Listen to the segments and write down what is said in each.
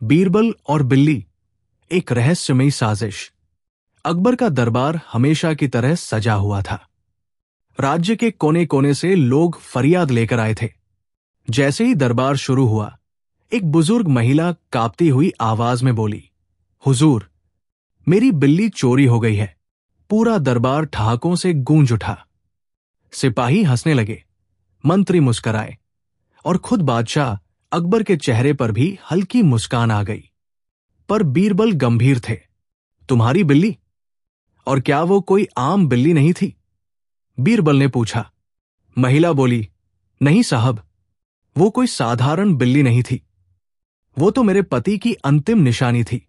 बीरबल और बिल्ली, एक रहस्यमयी साजिश। अकबर का दरबार हमेशा की तरह सजा हुआ था। राज्य के कोने कोने से लोग फरियाद लेकर आए थे। जैसे ही दरबार शुरू हुआ, एक बुजुर्ग महिला कांपती हुई आवाज में बोली, हुजूर, मेरी बिल्ली चोरी हो गई है। पूरा दरबार ठहाकों से गूंज उठा। सिपाही हंसने लगे, मंत्री मुस्कराए और खुद बादशाह अकबर के चेहरे पर भी हल्की मुस्कान आ गई। पर बीरबल गंभीर थे। तुम्हारी बिल्ली? और क्या वो कोई आम बिल्ली नहीं थी? बीरबल ने पूछा। महिला बोली, नहीं साहब, वो कोई साधारण बिल्ली नहीं थी। वो तो मेरे पति की अंतिम निशानी थी।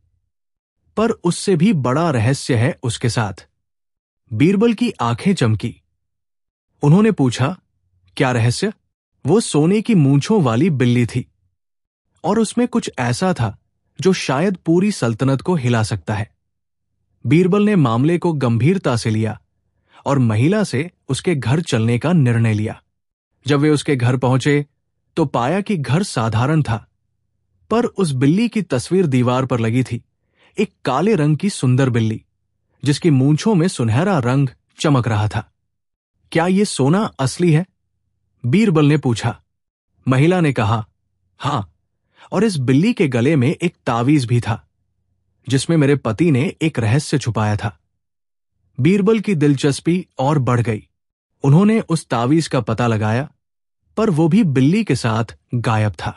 पर उससे भी बड़ा रहस्य है उसके साथ। बीरबल की आंखें चमकी। उन्होंने पूछा, क्या रहस्य? वो सोने की मूंछों वाली बिल्ली थी और उसमें कुछ ऐसा था जो शायद पूरी सल्तनत को हिला सकता है। बीरबल ने मामले को गंभीरता से लिया और महिला से उसके घर चलने का निर्णय लिया। जब वे उसके घर पहुंचे तो पाया कि घर साधारण था, पर उस बिल्ली की तस्वीर दीवार पर लगी थी। एक काले रंग की सुंदर बिल्ली जिसकी मूंछों में सुनहरा रंग चमक रहा था। क्या यह सोना असली है? बीरबल ने पूछा। महिला ने कहा, हां, और इस बिल्ली के गले में एक तावीज भी था जिसमें मेरे पति ने एक रहस्य छुपाया था। बीरबल की दिलचस्पी और बढ़ गई। उन्होंने उस तावीज का पता लगाया, पर वो भी बिल्ली के साथ गायब था।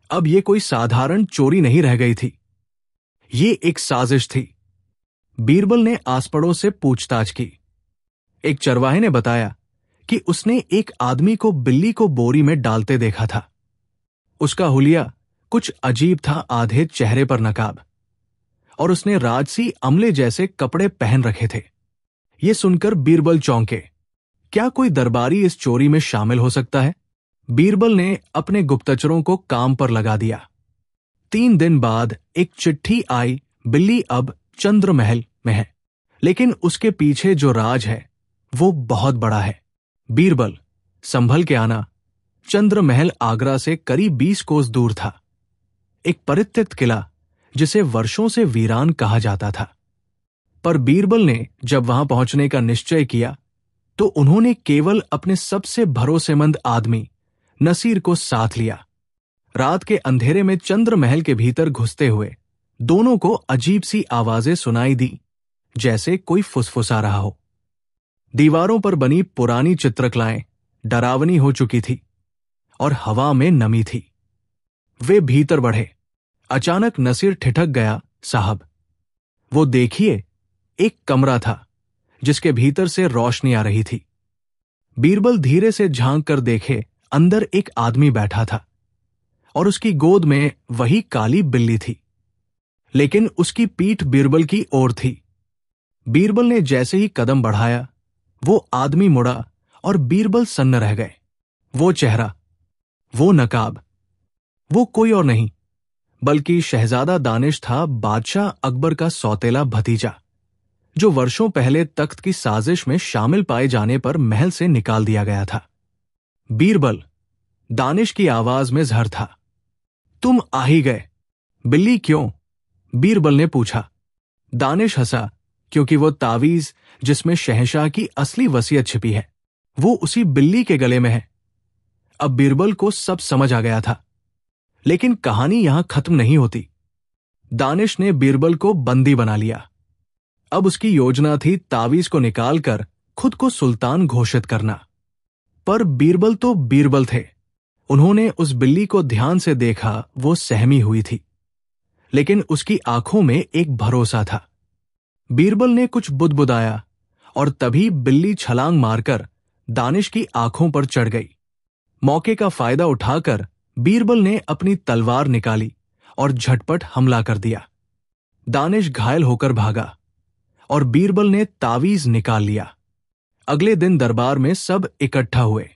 अब ये कोई साधारण चोरी नहीं रह गई थी, ये एक साजिश थी। बीरबल ने आसपड़ों से पूछताछ की। एक चरवाहे ने बताया कि उसने एक आदमी को बिल्ली को बोरी में डालते देखा था। उसका हुलिया कुछ अजीब था, आधे चेहरे पर नकाब, और उसने राजसी अमले जैसे कपड़े पहन रखे थे। ये सुनकर बीरबल चौंके। क्या कोई दरबारी इस चोरी में शामिल हो सकता है? बीरबल ने अपने गुप्तचरों को काम पर लगा दिया। 3 दिन बाद एक चिट्ठी आई। बिल्ली अब चंद्र महल में है, लेकिन उसके पीछे जो राज है वो बहुत बड़ा है। बीरबल, संभल के आना। चंद्र महल आगरा से करीब 20 कोस दूर था। एक परित्यक्त किला जिसे वर्षों से वीरान कहा जाता था। पर बीरबल ने जब वहां पहुंचने का निश्चय किया तो उन्होंने केवल अपने सबसे भरोसेमंद आदमी नसीर को साथ लिया। रात के अंधेरे में चंद्र महल के भीतर घुसते हुए दोनों को अजीब सी आवाजें सुनाई दी, जैसे कोई फुसफुसा रहा हो। दीवारों पर बनी पुरानी चित्रकलाएं डरावनी हो चुकी थी और हवा में नमी थी। वे भीतर बढ़े। अचानक नसीर ठिठक गया, साहब, वो देखिए, एक कमरा था जिसके भीतर से रोशनी आ रही थी। बीरबल धीरे से झांक कर देखे, अंदर एक आदमी बैठा था और उसकी गोद में वही काली बिल्ली थी, लेकिन उसकी पीठ बीरबल की ओर थी। बीरबल ने जैसे ही कदम बढ़ाया, वो आदमी मुड़ा और बीरबल सन्न रह गए। वो चेहरा, वो नकाब, वो कोई और नहीं बल्कि शहजादा दानिश था, बादशाह अकबर का सौतेला भतीजा, जो वर्षों पहले तख्त की साजिश में शामिल पाए जाने पर महल से निकाल दिया गया था। बीरबल, दानिश की आवाज में जहर था। तुम आ ही गए। बिल्ली क्यों? बीरबल ने पूछा। दानिश हंसा, क्योंकि वो तावीज जिसमें शहंशाह की असली वसीयत छिपी है, वो उसी बिल्ली के गले में है। अब बीरबल को सब समझ आ गया था, लेकिन कहानी यहां खत्म नहीं होती। दानिश ने बीरबल को बंदी बना लिया। अब उसकी योजना थी तावीज को निकालकर खुद को सुल्तान घोषित करना। पर बीरबल तो बीरबल थे। उन्होंने उस बिल्ली को ध्यान से देखा। वो सहमी हुई थी, लेकिन उसकी आंखों में एक भरोसा था। बीरबल ने कुछ बुदबुदाया और तभी बिल्ली छलांग मारकर दानिश की आंखों पर चढ़ गई। मौके का फायदा उठाकर बीरबल ने अपनी तलवार निकाली और झटपट हमला कर दिया। दानिश घायल होकर भागा और बीरबल ने तावीज निकाल लिया। अगले दिन दरबार में सब इकट्ठा हुए।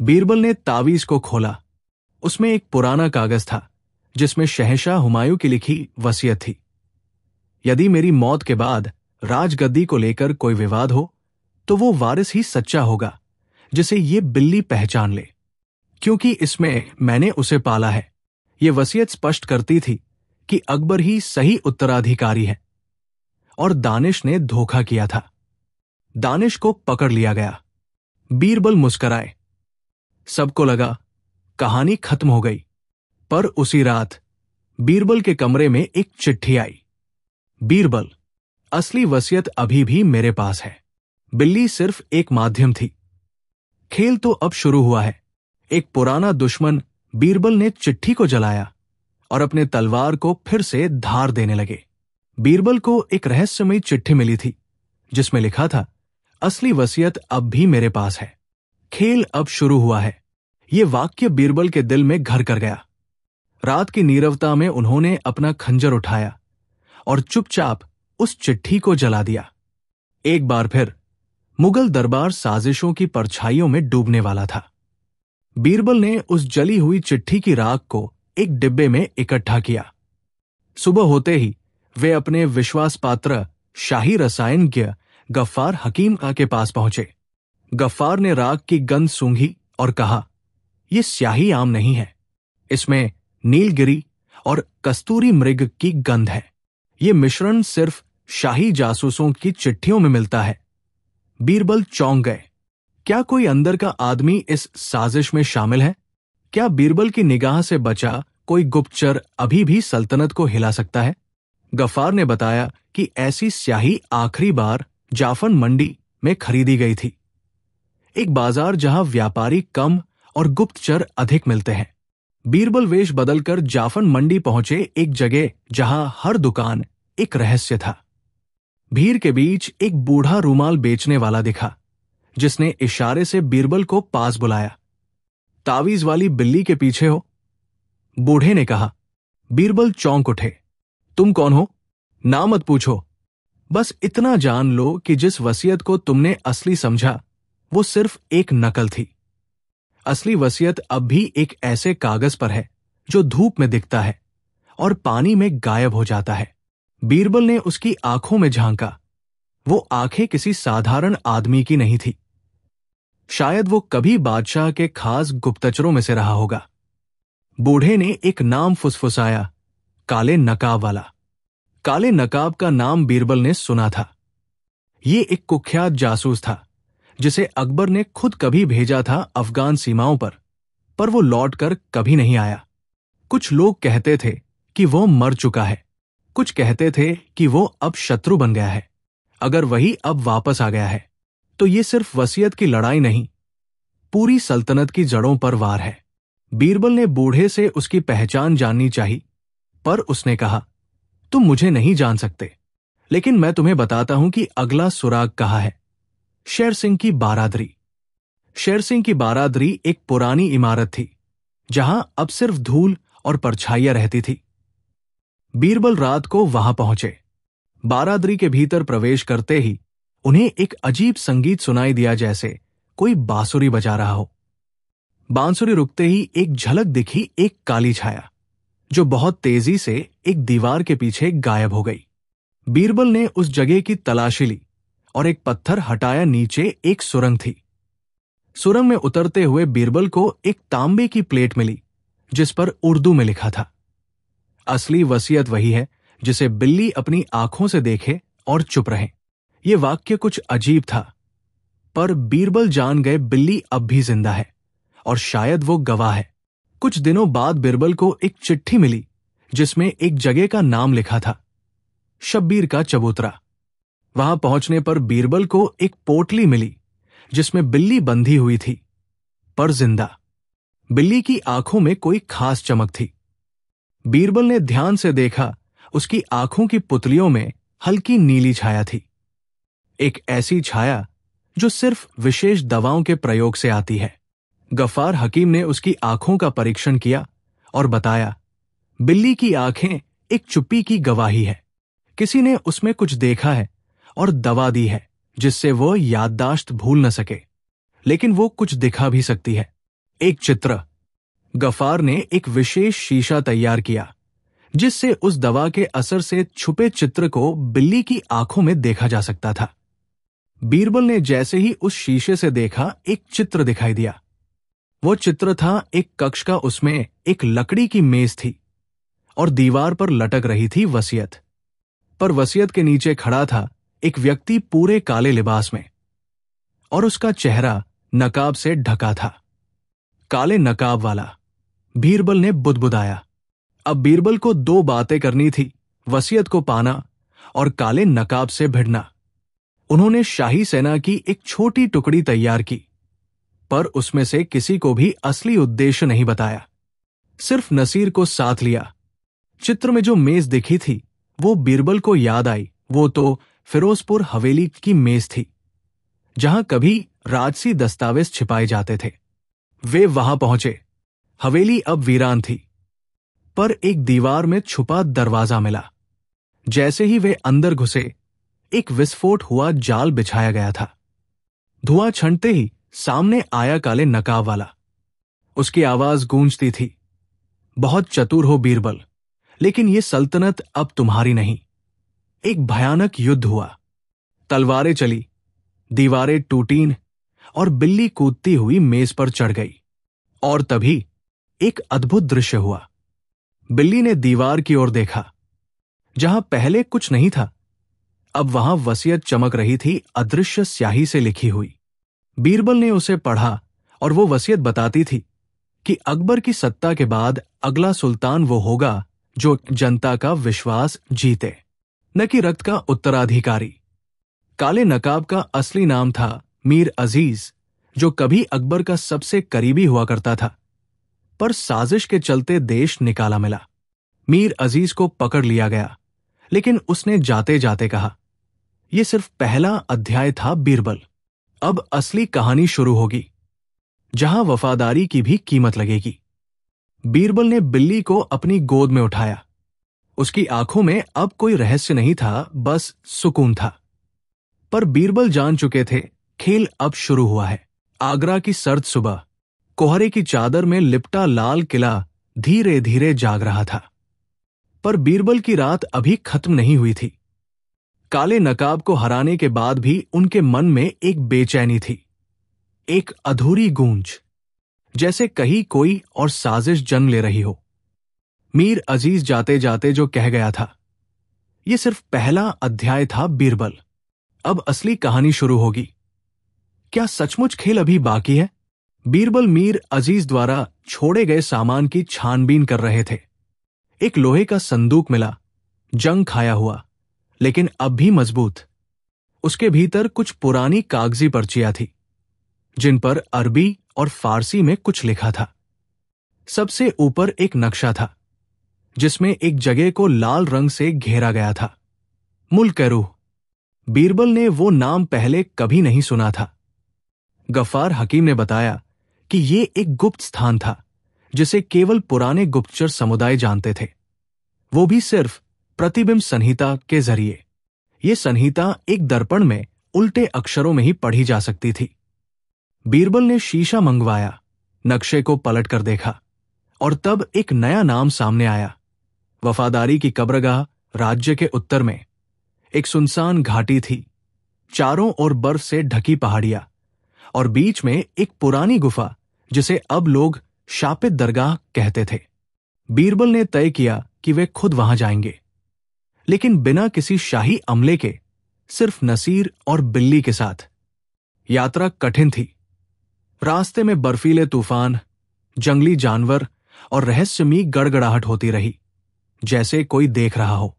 बीरबल ने तावीज को खोला। उसमें एक पुराना कागज था जिसमें शहंशाह हुमायूं की लिखी वसीयत थी। यदि मेरी मौत के बाद राजगद्दी को लेकर कोई विवाद हो तो वो वारिस ही सच्चा होगा जिसे ये बिल्ली पहचान ले, क्योंकि इसमें मैंने उसे पाला है। ये वसीयत स्पष्ट करती थी कि अकबर ही सही उत्तराधिकारी है और दानिश ने धोखा किया था। दानिश को पकड़ लिया गया। बीरबल मुस्कराए। सबको लगा कहानी खत्म हो गई, पर उसी रात बीरबल के कमरे में एक चिट्ठी आई। बीरबल, असली वसीयत अभी भी मेरे पास है। बिल्ली सिर्फ एक माध्यम थी। खेल तो अब शुरू हुआ है। एक पुराना दुश्मन बीरबल ने चिट्ठी को जलाया और अपने तलवार को फिर से धार देने लगे। बीरबल को एक रहस्यमयी चिट्ठी मिली थी जिसमें लिखा था, असली वसीयत अब भी मेरे पास है। खेल अब शुरू हुआ है। ये वाक्य बीरबल के दिल में घर कर गया। रात की नीरवता में उन्होंने अपना खंजर उठाया और चुपचाप उस चिट्ठी को जला दिया। एक बार फिर मुगल दरबार साजिशों की परछाइयों में डूबने वाला था। बीरबल ने उस जली हुई चिट्ठी की राख को एक डिब्बे में इकट्ठा किया। सुबह होते ही वे अपने विश्वास पात्र शाही रसायनज्ञ गफ्फार हकीम के पास पहुंचे। गफ्फार ने राख की गंध सूंघी और कहा, यह स्याही आम नहीं है, इसमें नीलगिरी और कस्तूरी मृग की गंध है। ये मिश्रण सिर्फ शाही जासूसों की चिट्ठियों में मिलता है। बीरबल चौंक गए। क्या कोई अंदर का आदमी इस साजिश में शामिल है? क्या बीरबल की निगाह से बचा कोई गुप्तचर अभी भी सल्तनत को हिला सकता है? गफ्फार ने बताया कि ऐसी स्याही आखिरी बार जाफन मंडी में खरीदी गई थी, एक बाजार जहां व्यापारी कम और गुप्तचर अधिक मिलते हैं। बीरबल वेश बदलकर जाफन मंडी पहुंचे, एक जगह जहां हर दुकान एक रहस्य था। भीड़ के बीच एक बूढ़ा रूमाल बेचने वाला दिखा, जिसने इशारे से बीरबल को पास बुलाया। तावीज वाली बिल्ली के पीछे हो? बूढ़े ने कहा। बीरबल चौंक उठे। तुम कौन हो? नाम मत पूछो, बस इतना जान लो कि जिस वसीयत को तुमने असली समझा वो सिर्फ एक नकल थी। असली वसीयत अब भी एक ऐसे कागज पर है जो धूप में दिखता है और पानी में गायब हो जाता है। बीरबल ने उसकी आंखों में झांका। वो आंखें किसी साधारण आदमी की नहीं थी। शायद वो कभी बादशाह के खास गुप्तचरों में से रहा होगा। बूढ़े ने एक नाम फुसफुसाया, काले नकाब वाला। काले नकाब का नाम बीरबल ने सुना था। ये एक कुख्यात जासूस था जिसे अकबर ने खुद कभी भेजा था अफगान सीमाओं पर वो लौटकर कभी नहीं आया। कुछ लोग कहते थे कि वो मर चुका है, कुछ कहते थे कि वो अब शत्रु बन गया है। अगर वही अब वापस आ गया है तो ये सिर्फ वसीयत की लड़ाई नहीं, पूरी सल्तनत की जड़ों पर वार है। बीरबल ने बूढ़े से उसकी पहचान जाननी चाहिए, पर उसने कहा, तुम मुझे नहीं जान सकते, लेकिन मैं तुम्हें बताता हूं कि अगला सुराग कहाँ है। शेर सिंह की बारादरी। शेर सिंह की बारादरी एक पुरानी इमारत थी जहां अब सिर्फ धूल और परछाइयां रहती थी। बीरबल रात को वहां पहुंचे। बारादरी के भीतर प्रवेश करते ही उन्हें एक अजीब संगीत सुनाई दिया, जैसे कोई बांसुरी बजा रहा हो। बांसुरी रुकते ही एक झलक दिखी, एक काली छाया जो बहुत तेजी से एक दीवार के पीछे गायब हो गई। बीरबल ने उस जगह की तलाशी ली और एक पत्थर हटाया। नीचे एक सुरंग थी। सुरंग में उतरते हुए बीरबल को एक तांबे की प्लेट मिली जिस पर उर्दू में लिखा था, असली वसीयत वही है जिसे बिल्ली अपनी आंखों से देखे और चुप रहे। ये वाक्य कुछ अजीब था, पर बीरबल जान गए बिल्ली अब भी जिंदा है और शायद वो गवाह है। कुछ दिनों बाद बीरबल को एक चिट्ठी मिली जिसमें एक जगह का नाम लिखा था, शब्बीर का चबूतरा। वहां पहुंचने पर बीरबल को एक पोटली मिली जिसमें बिल्ली बंधी हुई थी, पर जिंदा। बिल्ली की आंखों में कोई खास चमक थी। बीरबल ने ध्यान से देखा, उसकी आंखों की पुतलियों में हल्की नीली छाया थी, एक ऐसी छाया जो सिर्फ विशेष दवाओं के प्रयोग से आती है। गफ्फार हकीम ने उसकी आंखों का परीक्षण किया और बताया, बिल्ली की आंखें एक चुप्पी की गवाही है। किसी ने उसमें कुछ देखा है और दवा दी है जिससे वो याददाश्त भूल न सके, लेकिन वो कुछ दिखा भी सकती है। एक चित्र। गफ्फार ने एक विशेष शीशा तैयार किया जिससे उस दवा के असर से छुपे चित्र को बिल्ली की आंखों में देखा जा सकता था। बीरबल ने जैसे ही उस शीशे से देखा, एक चित्र दिखाई दिया। वो चित्र था एक कक्ष का, उसमें एक लकड़ी की मेज थी और दीवार पर लटक रही थी वसीयत। पर वसीयत के नीचे खड़ा था एक व्यक्ति पूरे काले लिबास में, और उसका चेहरा नकाब से ढका था। काले नकाब वाला। बीरबल ने बुदबुदाया। अब बीरबल को दो बातें करनी थी, वसीयत को पाना और काले नकाब से भिड़ना। उन्होंने शाही सेना की एक छोटी टुकड़ी तैयार की, पर उसमें से किसी को भी असली उद्देश्य नहीं बताया। सिर्फ नसीर को साथ लिया। चित्र में जो मेज दिखी थी वो बीरबल को याद आई। वो तो फिरोजपुर हवेली की मेज थी, जहां कभी राजसी दस्तावेज छिपाए जाते थे। वे वहां पहुंचे। हवेली अब वीरान थी, पर एक दीवार में छुपा दरवाजा मिला। जैसे ही वे अंदर घुसे, एक विस्फोट हुआ जाल बिछाया गया था। धुआं छंटते ही सामने आया काले नकाब वाला। उसकी आवाज गूंजती थी, बहुत चतुर हो बीरबल, लेकिन ये सल्तनत अब तुम्हारी नहीं। एक भयानक युद्ध हुआ। तलवारें चली, दीवारें टूटीं और बिल्ली कूदती हुई मेज पर चढ़ गई। और तभी एक अद्भुत दृश्य हुआ। बिल्ली ने दीवार की ओर देखा। जहां पहले कुछ नहीं था, अब वहां वसीयत चमक रही थी, अदृश्य स्याही से लिखी हुई। बीरबल ने उसे पढ़ा और वो वसीयत बताती थी कि अकबर की सत्ता के बाद अगला सुल्तान वो होगा जो जनता का विश्वास जीते, न कि रक्त का उत्तराधिकारी। काले नकाब का असली नाम था मीर अजीज, जो कभी अकबर का सबसे करीबी हुआ करता था, पर साजिश के चलते देश निकाला मिला। मीर अजीज को पकड़ लिया गया, लेकिन उसने जाते जाते कहा, यह सिर्फ पहला अध्याय था बीरबल। अब असली कहानी शुरू होगी, जहां वफादारी की भी कीमत लगेगी। बीरबल ने बिल्ली को अपनी गोद में उठाया। उसकी आंखों में अब कोई रहस्य नहीं था, बस सुकून था। पर बीरबल जान चुके थे, खेल अब शुरू हुआ है। आगरा की सर्द सुबह, कोहरे की चादर में लिपटा लाल किला धीरे धीरे जाग रहा था। पर बीरबल की रात अभी खत्म नहीं हुई थी। काले नकाब को हराने के बाद भी उनके मन में एक बेचैनी थी, एक अधूरी गूंज, जैसे कहीं कोई और साजिश जन्म ले रही हो। मीर अजीज जाते जाते जो कह गया था, यह सिर्फ पहला अध्याय था बीरबल। अब असली कहानी शुरू होगी। क्या सचमुच खेल अभी बाकी है? बीरबल मीर अजीज द्वारा छोड़े गए सामान की छानबीन कर रहे थे। एक लोहे का संदूक मिला, जंग खाया हुआ, लेकिन अब भी मजबूत। उसके भीतर कुछ पुरानी कागजी पर्चियां थी, जिन पर अरबी और फारसी में कुछ लिखा था। सबसे ऊपर एक नक्शा था, जिसमें एक जगह को लाल रंग से घेरा गया था, मुल्क-ए-रूह। बीरबल ने वो नाम पहले कभी नहीं सुना था। गफ्फार हकीम ने बताया कि ये एक गुप्त स्थान था, जिसे केवल पुराने गुप्तचर समुदाय जानते थे, वो भी सिर्फ प्रतिबिंब संहिता के जरिए। ये संहिता एक दर्पण में उल्टे अक्षरों में ही पढ़ी जा सकती थी। बीरबल ने शीशा मंगवाया, नक्शे को पलट कर देखा, और तब एक नया नाम सामने आया। वफादारी की कब्रगाह राज्य के उत्तर में एक सुनसान घाटी थी, चारों ओर बर्फ से ढकी पहाड़ियां, और बीच में एक पुरानी गुफा जिसे अब लोग शापित दरगाह कहते थे। बीरबल ने तय किया कि वे खुद वहां जाएंगे, लेकिन बिना किसी शाही अमले के, सिर्फ नसीर और बिल्ली के साथ। यात्रा कठिन थी। रास्ते में बर्फीले तूफान, जंगली जानवर और रहस्यमयी गड़गड़ाहट होती रही, जैसे कोई देख रहा हो।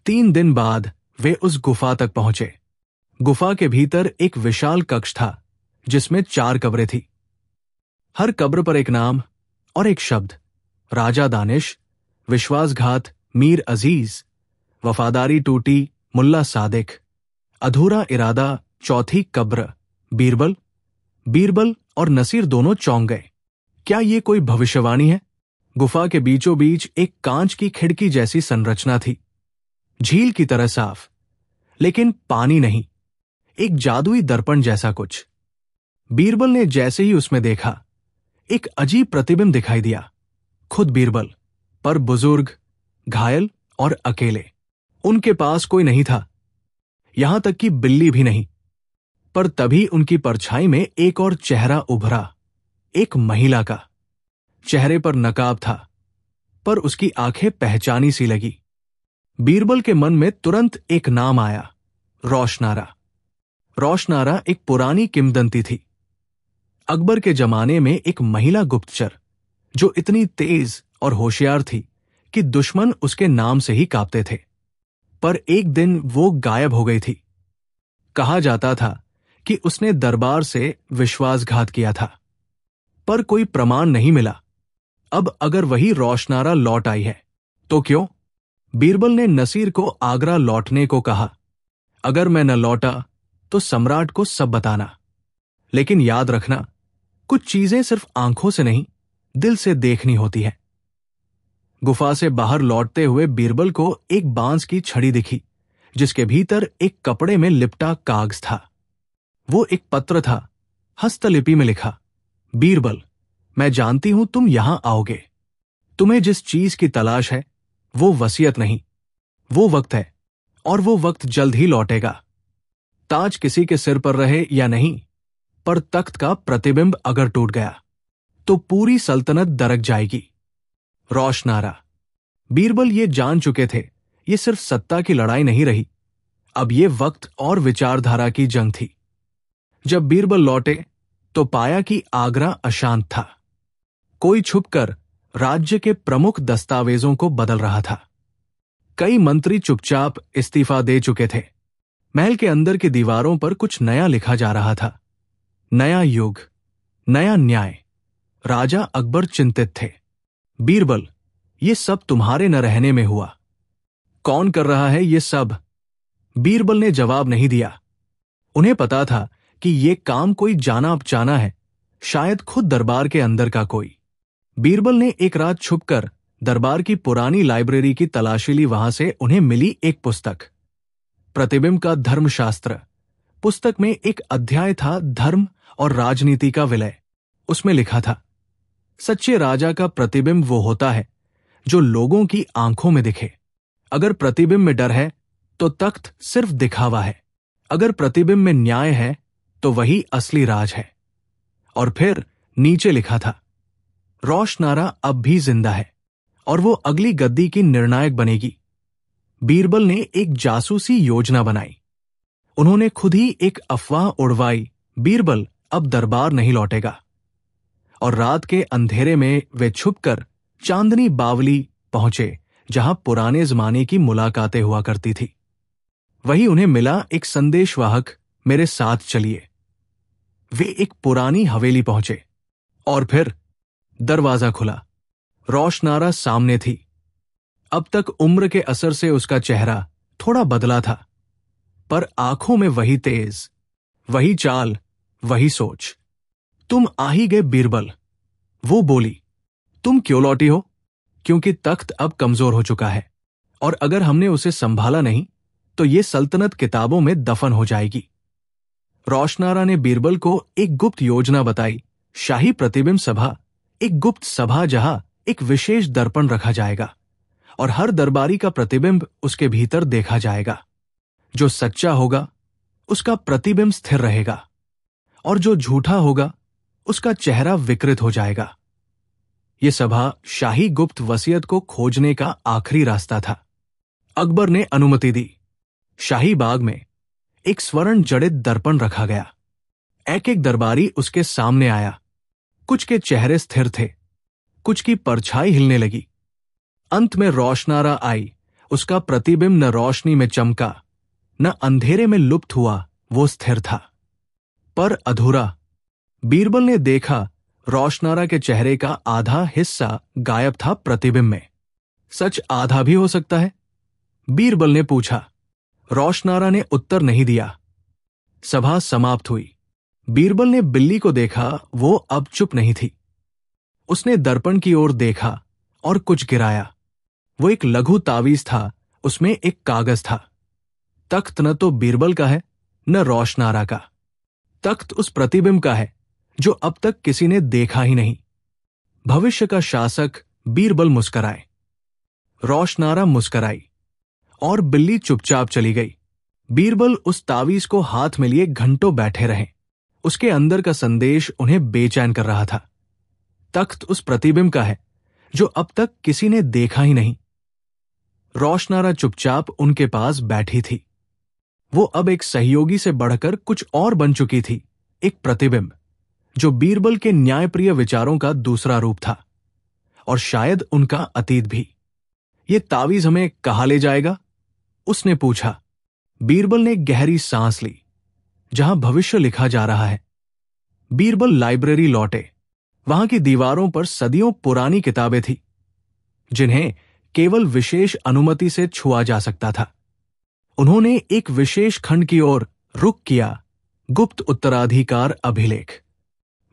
3 दिन बाद वे उस गुफा तक पहुंचे। गुफा के भीतर एक विशाल कक्ष था, जिसमें 4 कब्रें थी। हर कब्र पर एक नाम और एक शब्द, राजा दानिश, विश्वासघात मीर अजीज, वफादारी टूटी मुल्ला सादिक, अधूरा इरादा चौथी कब्र बीरबल। बीरबल और नसीर दोनों चौंक गए। क्या ये कोई भविष्यवाणी है? गुफा के बीचों बीच एक कांच की खिड़की जैसी संरचना थी, झील की तरह साफ, लेकिन पानी नहीं, एक जादुई दर्पण जैसा कुछ। बीरबल ने जैसे ही उसमें देखा, एक अजीब प्रतिबिंब दिखाई दिया। खुद बीरबल, पर बुजुर्ग, घायल और अकेले। उनके पास कोई नहीं था, यहां तक कि बिल्ली भी नहीं। पर तभी उनकी परछाई में एक और चेहरा उभरा, एक महिला का। चेहरे पर नकाब था, पर उसकी आंखें पहचानी सी लगी। बीरबल के मन में तुरंत एक नाम आया, रोशनारा। रोशनारा एक पुरानी किंवदंती थी। अकबर के जमाने में एक महिला गुप्तचर जो इतनी तेज और होशियार थी कि दुश्मन उसके नाम से ही कांपते थे। पर एक दिन वो गायब हो गई थी। कहा जाता था कि उसने दरबार से विश्वासघात किया था, पर कोई प्रमाण नहीं मिला। अब अगर वही रोशनारा लौट आई है तो क्यों? बीरबल ने नसीर को आगरा लौटने को कहा। अगर मैं न लौटा तो सम्राट को सब बताना, लेकिन याद रखना, कुछ चीजें सिर्फ आंखों से नहीं, दिल से देखनी होती है। गुफा से बाहर लौटते हुए बीरबल को एक बांस की छड़ी दिखी जिसके भीतर एक कपड़े में लिपटा कागज था। वो एक पत्र था, हस्तलिपि में लिखा, बीरबल, मैं जानती हूं तुम यहां आओगे। तुम्हें जिस चीज की तलाश है वो वसीयत नहीं, वो वक्त है, और वो वक्त जल्द ही लौटेगा। ताज किसी के सिर पर रहे या नहीं, पर तख्त का प्रतिबिंब अगर टूट गया तो पूरी सल्तनत दरक जाएगी। रोशनारा। बीरबल ये जान चुके थे, ये सिर्फ सत्ता की लड़ाई नहीं रही, अब ये वक्त और विचारधारा की जंग थी। जब बीरबल लौटे तो पाया कि आगरा अशांत था। कोई छुपकर राज्य के प्रमुख दस्तावेजों को बदल रहा था। कई मंत्री चुपचाप इस्तीफा दे चुके थे। महल के अंदर की दीवारों पर कुछ नया लिखा जा रहा था। नया युग, नया न्याय। राजा अकबर चिंतित थे। बीरबल, ये सब तुम्हारे न रहने में हुआ। कौन कर रहा है ये सब? बीरबल ने जवाब नहीं दिया। उन्हें पता था कि ये काम कोई जाना अपचाना है, शायद खुद दरबार के अंदर का कोई। बीरबल ने एक रात छुपकर दरबार की पुरानी लाइब्रेरी की तलाशी ली। वहां से उन्हें मिली एक पुस्तक, प्रतिबिंब का धर्मशास्त्र। पुस्तक में एक अध्याय था, धर्म और राजनीति का विलय। उसमें लिखा था, सच्चे राजा का प्रतिबिंब वो होता है जो लोगों की आंखों में दिखे। अगर प्रतिबिंब में डर है तो तख्त सिर्फ दिखावा है। अगर प्रतिबिंब में न्याय है तो वही असली राज है। और फिर नीचे लिखा था, रोशनारा अब भी जिंदा है और वो अगली गद्दी की निर्णायक बनेगी। बीरबल ने एक जासूसी योजना बनाई। उन्होंने खुद ही एक अफवाह उड़वाई, बीरबल अब दरबार नहीं लौटेगा। और रात के अंधेरे में वे छुपकर चांदनी बावली पहुंचे जहां पुराने जमाने की मुलाकातें हुआ करती थी। वही उन्हें मिला एक संदेशवाहक, मेरे साथ चलिए। वे एक पुरानी हवेली पहुंचे और फिर दरवाजा खुला। रोशनारा सामने थी। अब तक उम्र के असर से उसका चेहरा थोड़ा बदला था, पर आंखों में वही तेज, वही चाल, वही सोच। तुम आ ही गए बीरबल, वो बोली। तुम क्यों लौटी हो? क्योंकि तख्त अब कमजोर हो चुका है, और अगर हमने उसे संभाला नहीं तो ये सल्तनत किताबों में दफन हो जाएगी। रोशनारा ने बीरबल को एक गुप्त योजना बताई, शाही प्रतिबिंब सभा, एक गुप्त सभा जहां एक विशेष दर्पण रखा जाएगा और हर दरबारी का प्रतिबिंब उसके भीतर देखा जाएगा। जो सच्चा होगा उसका प्रतिबिंब स्थिर रहेगा और जो झूठा होगा उसका चेहरा विकृत हो जाएगा। यह सभा शाही गुप्त वसीयत को खोजने का आखिरी रास्ता था। अकबर ने अनुमति दी। शाही बाग में एक स्वर्ण जड़ित दर्पण रखा गया। एक एक दरबारी उसके सामने आया। कुछ के चेहरे स्थिर थे, कुछ की परछाई हिलने लगी। अंत में रोशनारा आई। उसका प्रतिबिंब न रोशनी में चमका, न अंधेरे में लुप्त हुआ, वो स्थिर था, पर अधूरा। बीरबल ने देखा, रोशनारा के चेहरे का आधा हिस्सा गायब था प्रतिबिंब में। सच आधा भी हो सकता है? बीरबल ने पूछा। रोशनारा ने उत्तर नहीं दिया। सभा समाप्त हुई। बीरबल ने बिल्ली को देखा, वो अब चुप नहीं थी। उसने दर्पण की ओर देखा और कुछ गिराया। वो एक लघु तावीज था, उसमें एक कागज था। तख्त न तो बीरबल का है न रोशनारा का। तख्त उस प्रतिबिंब का है जो अब तक किसी ने देखा ही नहीं। भविष्य का शासक बीरबल मुस्कराए, रोशनारा मुस्कराई और बिल्ली चुपचाप चली गई। बीरबल उस तावीज को हाथ में लिए घंटों बैठे रहे। उसके अंदर का संदेश उन्हें बेचैन कर रहा था। तख्त उस प्रतिबिंब का है जो अब तक किसी ने देखा ही नहीं। रोशनारा चुपचाप उनके पास बैठी थी। वो अब एक सहयोगी से बढ़कर कुछ और बन चुकी थी, एक प्रतिबिंब जो बीरबल के न्यायप्रिय विचारों का दूसरा रूप था, और शायद उनका अतीत भी। ये तावीज हमें कहाँ ले जाएगा? उसने पूछा। बीरबल ने गहरी सांस ली। जहां भविष्य लिखा जा रहा है। बीरबल लाइब्रेरी लौटे। वहां की दीवारों पर सदियों पुरानी किताबें थी, जिन्हें केवल विशेष अनुमति से छुआ जा सकता था। उन्होंने एक विशेष खंड की ओर रुख किया, गुप्त उत्तराधिकार अभिलेख।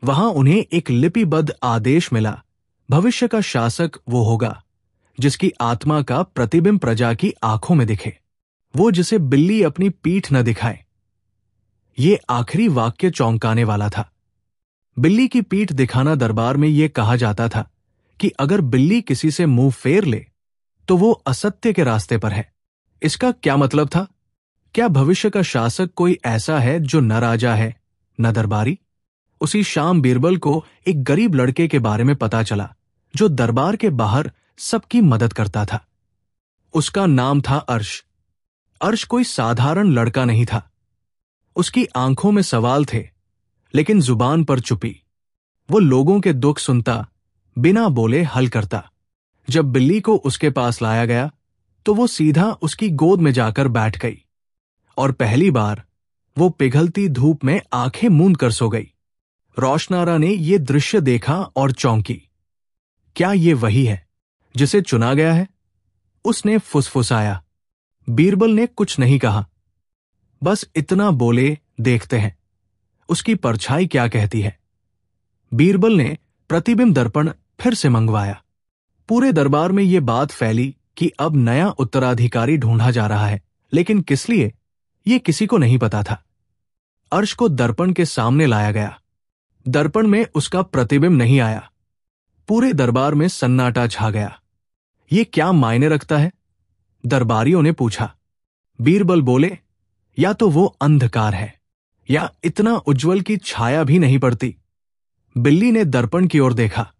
वहां उन्हें एक लिपिबद्ध आदेश मिला। भविष्य का शासक वो होगा जिसकी आत्मा का प्रतिबिंब प्रजा की आंखों में दिखे, वो जिसे बिल्ली अपनी पीठ न दिखाए। ये आखिरी वाक्य चौंकाने वाला था। बिल्ली की पीठ दिखाना दरबार में यह कहा जाता था कि अगर बिल्ली किसी से मुंह फेर ले तो वो असत्य के रास्ते पर है। इसका क्या मतलब था? क्या भविष्य का शासक कोई ऐसा है जो न राजा है न दरबारी? उसी शाम बीरबल को एक गरीब लड़के के बारे में पता चला जो दरबार के बाहर सबकी मदद करता था। उसका नाम था अर्श। अर्श कोई साधारण लड़का नहीं था। उसकी आंखों में सवाल थे, लेकिन जुबान पर चुपी। वो लोगों के दुख सुनता, बिना बोले हल करता। जब बिल्ली को उसके पास लाया गया तो वो सीधा उसकी गोद में जाकर बैठ गई, और पहली बार वो पिघलती धूप में आंखें मूंद कर सो गई। रोशनारा ने ये दृश्य देखा और चौंकी। क्या ये वही है जिसे चुना गया है? उसने फुसफुसाया। बीरबल ने कुछ नहीं कहा, बस इतना बोले, देखते हैं उसकी परछाई क्या कहती है। बीरबल ने प्रतिबिंब दर्पण फिर से मंगवाया। पूरे दरबार में यह बात फैली कि अब नया उत्तराधिकारी ढूंढा जा रहा है, लेकिन किस लिए, यह किसी को नहीं पता था। अर्श को दर्पण के सामने लाया गया। दर्पण में उसका प्रतिबिंब नहीं आया। पूरे दरबार में सन्नाटा छा गया। ये क्या मायने रखता है? दरबारियों ने पूछा। बीरबल बोले, या तो वो अंधकार है या इतना उज्जवल की छाया भी नहीं पड़ती। बिल्ली ने दर्पण की ओर देखा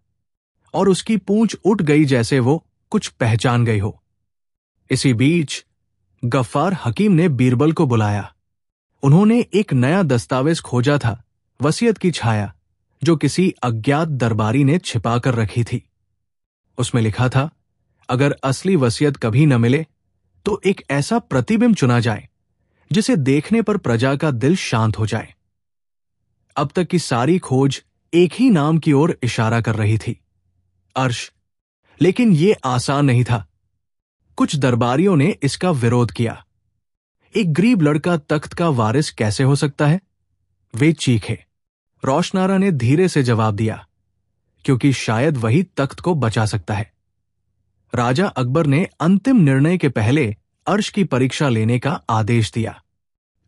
और उसकी पूंछ उठ गई जैसे वो कुछ पहचान गई हो। इसी बीच गफ्फार हकीम ने बीरबल को बुलाया। उन्होंने एक नया दस्तावेज खोजा था, वसीयत की छाया जो किसी अज्ञात दरबारी ने छिपा कर रखी थी। उसमें लिखा था, अगर असली वसीयत कभी न मिले तो एक ऐसा प्रतिबिंब चुना जाए जिसे देखने पर प्रजा का दिल शांत हो जाए। अब तक की सारी खोज एक ही नाम की ओर इशारा कर रही थी, अर्श। लेकिन यह आसान नहीं था। कुछ दरबारियों ने इसका विरोध किया। एक गरीब लड़का तख्त का वारिस कैसे हो सकता है? वे चीखे। रोशनारा ने धीरे से जवाब दिया, क्योंकि शायद वही तख्त को बचा सकता है। राजा अकबर ने अंतिम निर्णय के पहले अर्श की परीक्षा लेने का आदेश दिया।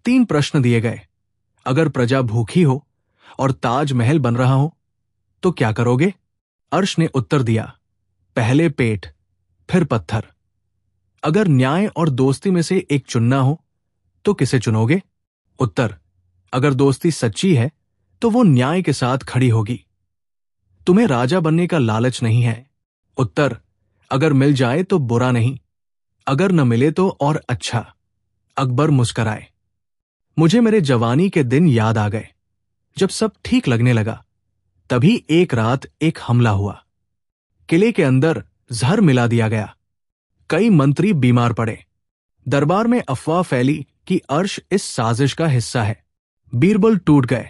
3 प्रश्न दिए गए। अगर प्रजा भूखी हो और ताजमहल बन रहा हो तो क्या करोगे? अर्श ने उत्तर दिया, पहले पेट, फिर पत्थर। अगर न्याय और दोस्ती में से एक चुनना हो तो किसे चुनोगे? उत्तर, अगर दोस्ती सच्ची है तो वो न्याय के साथ खड़ी होगी। तुम्हें राजा बनने का लालच नहीं है? उत्तर, अगर मिल जाए तो बुरा नहीं, अगर न मिले तो और अच्छा। अकबर मुस्कराए। मुझे मेरे जवानी के दिन याद आ गए, जब सब ठीक लगने लगा। तभी एक रात एक हमला हुआ। किले के अंदर जहर मिला दिया गया। कई मंत्री बीमार पड़े। दरबार में अफवाह फैली कि अर्श इस साजिश का हिस्सा है। बीरबल टूट गए।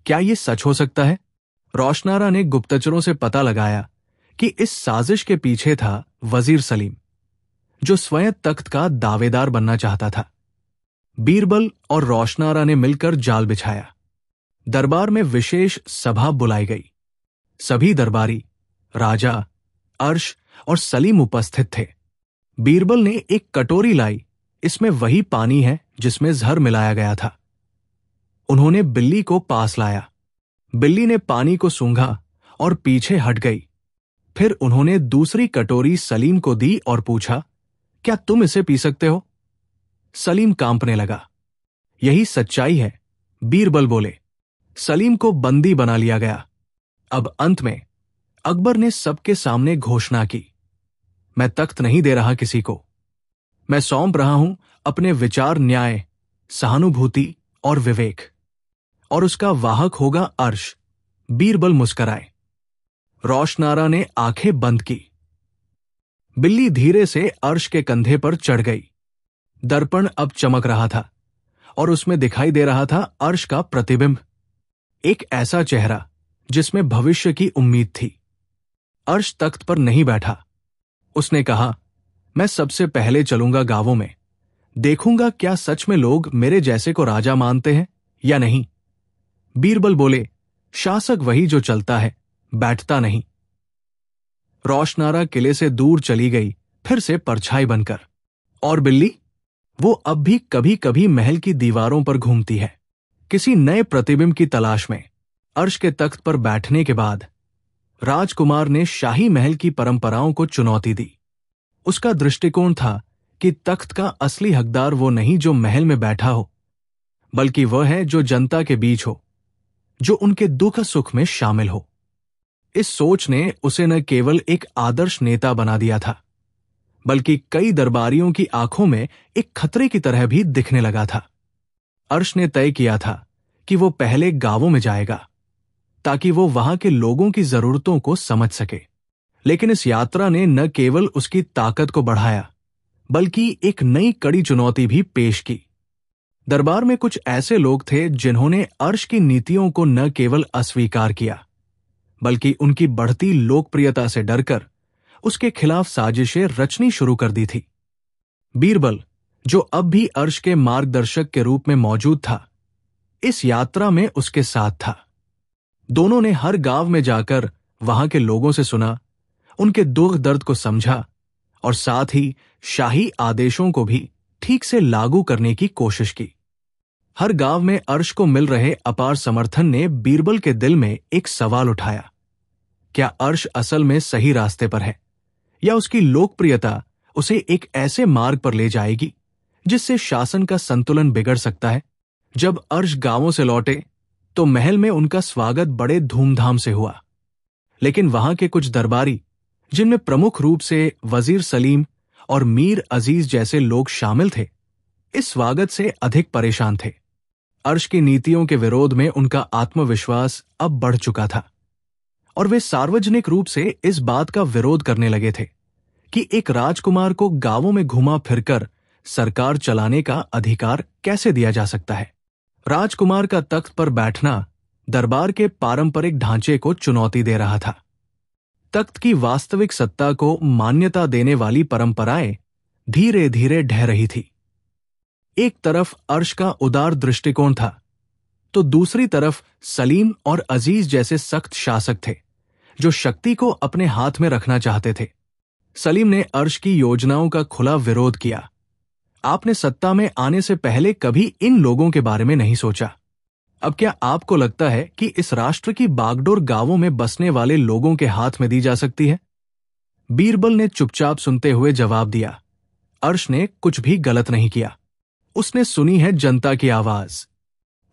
क्या यह सच हो सकता है? रोशनारा ने गुप्तचरों से पता लगाया कि इस साजिश के पीछे था वजीर सलीम, जो स्वयं तख्त का दावेदार बनना चाहता था। बीरबल और रोशनारा ने मिलकर जाल बिछाया। दरबार में विशेष सभा बुलाई गई। सभी दरबारी, राजा, अर्श और सलीम उपस्थित थे। बीरबल ने एक कटोरी लाई। इसमें वही पानी है जिसमें जहर मिलाया गया था। उन्होंने बिल्ली को पास लाया। बिल्ली ने पानी को सूंघा और पीछे हट गई। फिर उन्होंने दूसरी कटोरी सलीम को दी और पूछा, क्या तुम इसे पी सकते हो? सलीम कांपने लगा। यही सच्चाई है, बीरबल बोले। सलीम को बंदी बना लिया गया। अब अंत में अकबर ने सबके सामने घोषणा की, मैं तख्त नहीं दे रहा किसी को। मैं सौंप रहा हूं अपने विचार, न्याय, सहानुभूति और विवेक, और उसका वाहक होगा अर्श। बीरबल मुस्कराए। रोशनारा ने आंखें बंद की। बिल्ली धीरे से अर्श के कंधे पर चढ़ गई। दर्पण अब चमक रहा था और उसमें दिखाई दे रहा था अर्श का प्रतिबिंब, एक ऐसा चेहरा जिसमें भविष्य की उम्मीद थी। अर्श तख्त पर नहीं बैठा। उसने कहा, मैं सबसे पहले चलूंगा गांवों में, देखूंगा क्या सच में लोग मेरे जैसे को राजा मानते हैं या नहीं। बीरबल बोले, शासक वही जो चलता है, बैठता नहीं। रोशनारा किले से दूर चली गई, फिर से परछाई बनकर। और बिल्ली? वो अब भी कभी कभी महल की दीवारों पर घूमती है, किसी नए प्रतिबिंब की तलाश में। अर्श के तख्त पर बैठने के बाद राजकुमार ने शाही महल की परंपराओं को चुनौती दी। उसका दृष्टिकोण था कि तख्त का असली हकदार वो नहीं जो महल में बैठा हो, बल्कि वह है जो जनता के बीच हो, जो उनके दुख सुख में शामिल हो। इस सोच ने उसे न केवल एक आदर्श नेता बना दिया था, बल्कि कई दरबारियों की आंखों में एक खतरे की तरह भी दिखने लगा था। अर्श ने तय किया था कि वो पहले गांवों में जाएगा, ताकि वो वहां के लोगों की जरूरतों को समझ सके। लेकिन इस यात्रा ने न केवल उसकी ताकत को बढ़ाया, बल्कि एक नई कड़ी चुनौती भी पेश की। दरबार में कुछ ऐसे लोग थे जिन्होंने अर्श की नीतियों को न केवल अस्वीकार किया, बल्कि उनकी बढ़ती लोकप्रियता से डरकर उसके खिलाफ साजिशें रचनी शुरू कर दी थी। बीरबल, जो अब भी अर्श के मार्गदर्शक के रूप में मौजूद था, इस यात्रा में उसके साथ था। दोनों ने हर गांव में जाकर वहां के लोगों से सुना, उनके दुख दर्द को समझा और साथ ही शाही आदेशों को भी ठीक से लागू करने की कोशिश की। हर गांव में अर्श को मिल रहे अपार समर्थन ने बीरबल के दिल में एक सवाल उठाया, क्या अर्श असल में सही रास्ते पर है, या उसकी लोकप्रियता उसे एक ऐसे मार्ग पर ले जाएगी जिससे शासन का संतुलन बिगड़ सकता है। जब अर्श गांवों से लौटे तो महल में उनका स्वागत बड़े धूमधाम से हुआ, लेकिन वहां के कुछ दरबारी, जिनमें प्रमुख रूप से वजीर सलीम और मीर अजीज जैसे लोग शामिल थे, इस स्वागत से अधिक परेशान थे। अर्श की नीतियों के विरोध में उनका आत्मविश्वास अब बढ़ चुका था और वे सार्वजनिक रूप से इस बात का विरोध करने लगे थे कि एक राजकुमार को गांवों में घुमा फिरकर सरकार चलाने का अधिकार कैसे दिया जा सकता है। राजकुमार का तख्त पर बैठना दरबार के पारंपरिक ढांचे को चुनौती दे रहा था। तख्त की वास्तविक सत्ता को मान्यता देने वाली परंपराएं धीरे धीरे ढह रही थी। एक तरफ अर्श का उदार दृष्टिकोण था, तो दूसरी तरफ सलीम और अजीज जैसे सख्त शासक थे जो शक्ति को अपने हाथ में रखना चाहते थे। सलीम ने अर्श की योजनाओं का खुला विरोध किया। आपने सत्ता में आने से पहले कभी इन लोगों के बारे में नहीं सोचा। अब क्या आपको लगता है कि इस राष्ट्र की बागडोर गांवों में बसने वाले लोगों के हाथ में दी जा सकती है? बीरबल ने चुपचाप सुनते हुए जवाब दिया, अर्श ने कुछ भी गलत नहीं किया। उसने सुनी है जनता की आवाज।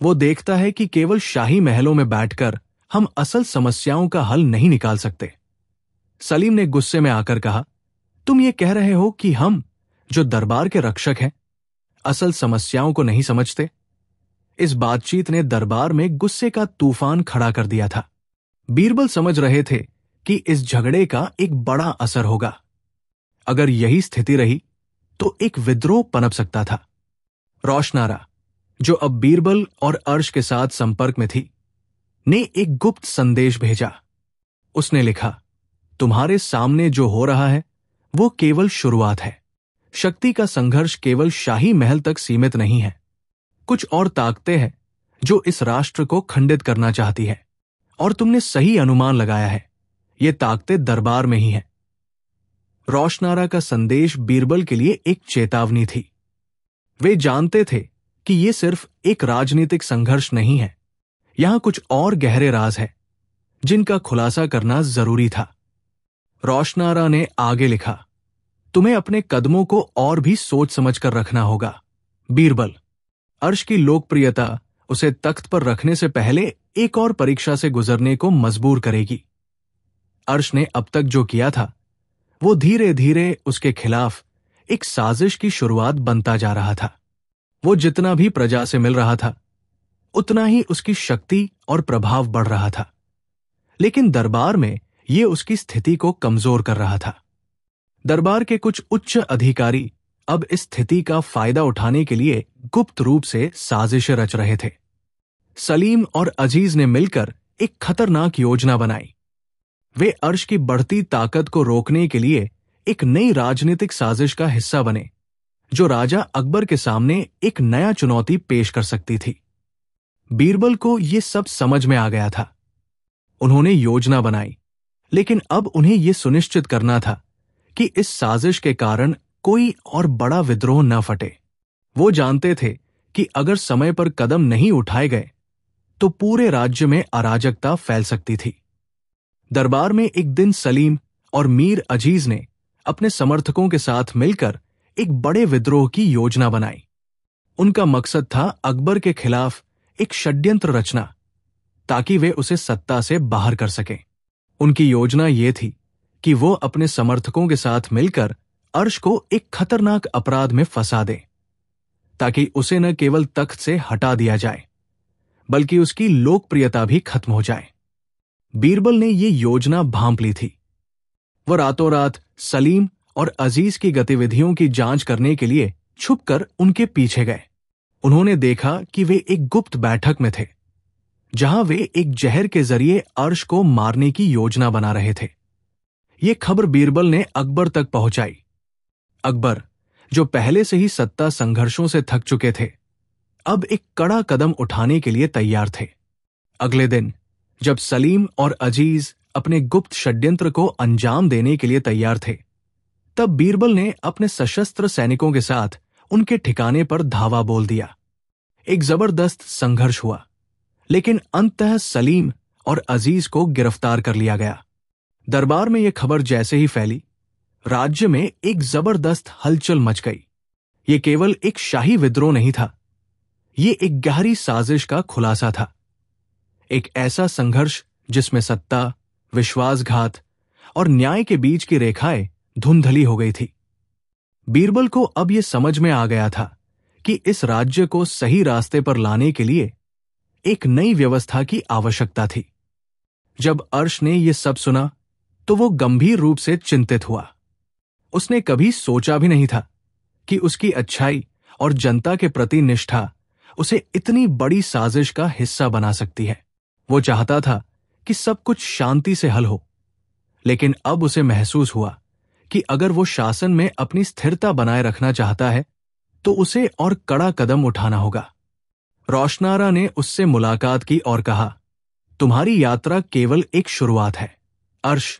वो देखता है कि केवल शाही महलों में बैठकर हम असल समस्याओं का हल नहीं निकाल सकते। सलीम ने गुस्से में आकर कहा, तुम ये कह रहे हो कि हम, जो दरबार के रक्षक हैं, असल समस्याओं को नहीं समझते? इस बातचीत ने दरबार में गुस्से का तूफान खड़ा कर दिया था। बीरबल समझ रहे थे कि इस झगड़े का एक बड़ा असर होगा। अगर यही स्थिति रही तो एक विद्रोह पनप सकता था। रोशनारा, जो अब बीरबल और अर्श के साथ संपर्क में थी, ने एक गुप्त संदेश भेजा। उसने लिखा, तुम्हारे सामने जो हो रहा है वो केवल शुरुआत है। शक्ति का संघर्ष केवल शाही महल तक सीमित नहीं है। कुछ और ताकतें हैं जो इस राष्ट्र को खंडित करना चाहती है, और तुमने सही अनुमान लगाया है, ये ताकतें दरबार में ही हैं। रोशनारा का संदेश बीरबल के लिए एक चेतावनी थी। वे जानते थे कि ये सिर्फ एक राजनीतिक संघर्ष नहीं है, यहां कुछ और गहरे राज हैं जिनका खुलासा करना जरूरी था। रोशनारा ने आगे लिखा, तुम्हें अपने कदमों को और भी सोच समझ कर रखना होगा। बीरबल, अर्श की लोकप्रियता उसे तख्त पर रखने से पहले एक और परीक्षा से गुजरने को मजबूर करेगी। अर्श ने अब तक जो किया था वो धीरे धीरे उसके खिलाफ एक साजिश की शुरुआत बनता जा रहा था। वो जितना भी प्रजा से मिल रहा था उतना ही उसकी शक्ति और प्रभाव बढ़ रहा था, लेकिन दरबार में ये उसकी स्थिति को कमजोर कर रहा था। दरबार के कुछ उच्च अधिकारी अब इस स्थिति का फायदा उठाने के लिए गुप्त रूप से साजिशें रच रहे थे। सलीम और अजीज ने मिलकर एक खतरनाक योजना बनाई। वे अर्श की बढ़ती ताकत को रोकने के लिए एक नई राजनीतिक साजिश का हिस्सा बने, जो राजा अकबर के सामने एक नया चुनौती पेश कर सकती थी। बीरबल को यह सब समझ में आ गया था। उन्होंने योजना बनाई, लेकिन अब उन्हें यह सुनिश्चित करना था कि इस साजिश के कारण कोई और बड़ा विद्रोह न फटे। वो जानते थे कि अगर समय पर कदम नहीं उठाए गए तो पूरे राज्य में अराजकता फैल सकती थी। दरबार में एक दिन सलीम और मीर अजीज ने अपने समर्थकों के साथ मिलकर एक बड़े विद्रोह की योजना बनाई। उनका मकसद था अकबर के खिलाफ एक षड्यंत्र रचना, ताकि वे उसे सत्ता से बाहर कर सकें। उनकी योजना ये थी कि वो अपने समर्थकों के साथ मिलकर अर्श को एक खतरनाक अपराध में फंसा दें, ताकि उसे न केवल तख्त से हटा दिया जाए बल्कि उसकी लोकप्रियता भी खत्म हो जाए। बीरबल ने यह योजना भांप ली थी। वह रातों रात सलीम और अजीज की गतिविधियों की जांच करने के लिए छुपकर उनके पीछे गए। उन्होंने देखा कि वे एक गुप्त बैठक में थे, जहां वे एक जहर के जरिए अर्श को मारने की योजना बना रहे थे। यह खबर बीरबल ने अकबर तक पहुंचाई। अकबर, जो पहले से ही सत्ता संघर्षों से थक चुके थे, अब एक कड़ा कदम उठाने के लिए तैयार थे। अगले दिन जब सलीम और अजीज अपने गुप्त षड्यंत्र को अंजाम देने के लिए तैयार थे, तब बीरबल ने अपने सशस्त्र सैनिकों के साथ उनके ठिकाने पर धावा बोल दिया। एक जबरदस्त संघर्ष हुआ, लेकिन अंततः सलीम और अजीज को गिरफ्तार कर लिया गया। दरबार में यह खबर जैसे ही फैली, राज्य में एक जबरदस्त हलचल मच गई। यह केवल एक शाही विद्रोह नहीं था, यह एक गहरी साजिश का खुलासा था। एक ऐसा संघर्ष जिसमें सत्ता, विश्वासघात और न्याय के बीच की रेखाएं धुंधली हो गई थी। बीरबल को अब यह समझ में आ गया था कि इस राज्य को सही रास्ते पर लाने के लिए एक नई व्यवस्था की आवश्यकता थी। जब अर्श ने यह सब सुना तो वो गंभीर रूप से चिंतित हुआ। उसने कभी सोचा भी नहीं था कि उसकी अच्छाई और जनता के प्रति निष्ठा उसे इतनी बड़ी साजिश का हिस्सा बना सकती है। वो चाहता था कि सब कुछ शांति से हल हो, लेकिन अब उसे महसूस हुआ कि अगर वो शासन में अपनी स्थिरता बनाए रखना चाहता है तो उसे और कड़ा कदम उठाना होगा। रोशनारा ने उससे मुलाकात की और कहा, तुम्हारी यात्रा केवल एक शुरुआत है अर्श।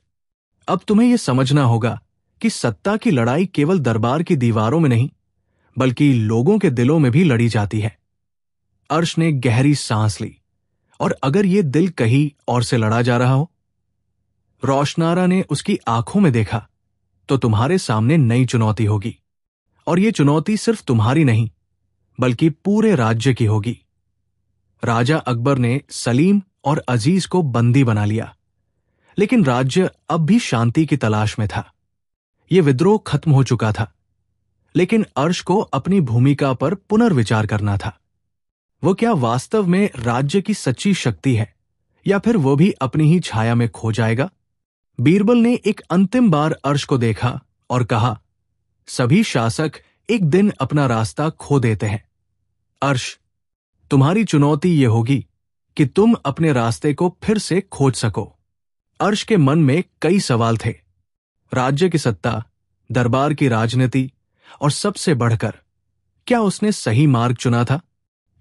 अब तुम्हें यह समझना होगा कि सत्ता की लड़ाई केवल दरबार की दीवारों में नहीं बल्कि लोगों के दिलों में भी लड़ी जाती है। अर्श ने गहरी सांस ली, और अगर यह दिल कहीं और से लड़ा जा रहा हो? रोशनारा ने उसकी आंखों में देखा, तो तुम्हारे सामने नई चुनौती होगी, और यह चुनौती सिर्फ तुम्हारी नहीं बल्कि पूरे राज्य की होगी। राजा अकबर ने सलीम और अजीज को बंदी बना लिया, लेकिन राज्य अब भी शांति की तलाश में था। यह विद्रोह खत्म हो चुका था, लेकिन अर्श को अपनी भूमिका पर पुनर्विचार करना था। वो क्या वास्तव में राज्य की सच्ची शक्ति है, या फिर वो भी अपनी ही छाया में खो जाएगा? बीरबल ने एक अंतिम बार अर्श को देखा और कहा, सभी शासक एक दिन अपना रास्ता खो देते हैं। अर्श, तुम्हारी चुनौती यह होगी कि तुम अपने रास्ते को फिर से खोज सको। अर्श के मन में कई सवाल थे। राज्य की सत्ता, दरबार की राजनीति, और सबसे बढ़कर, क्या उसने सही मार्ग चुना था?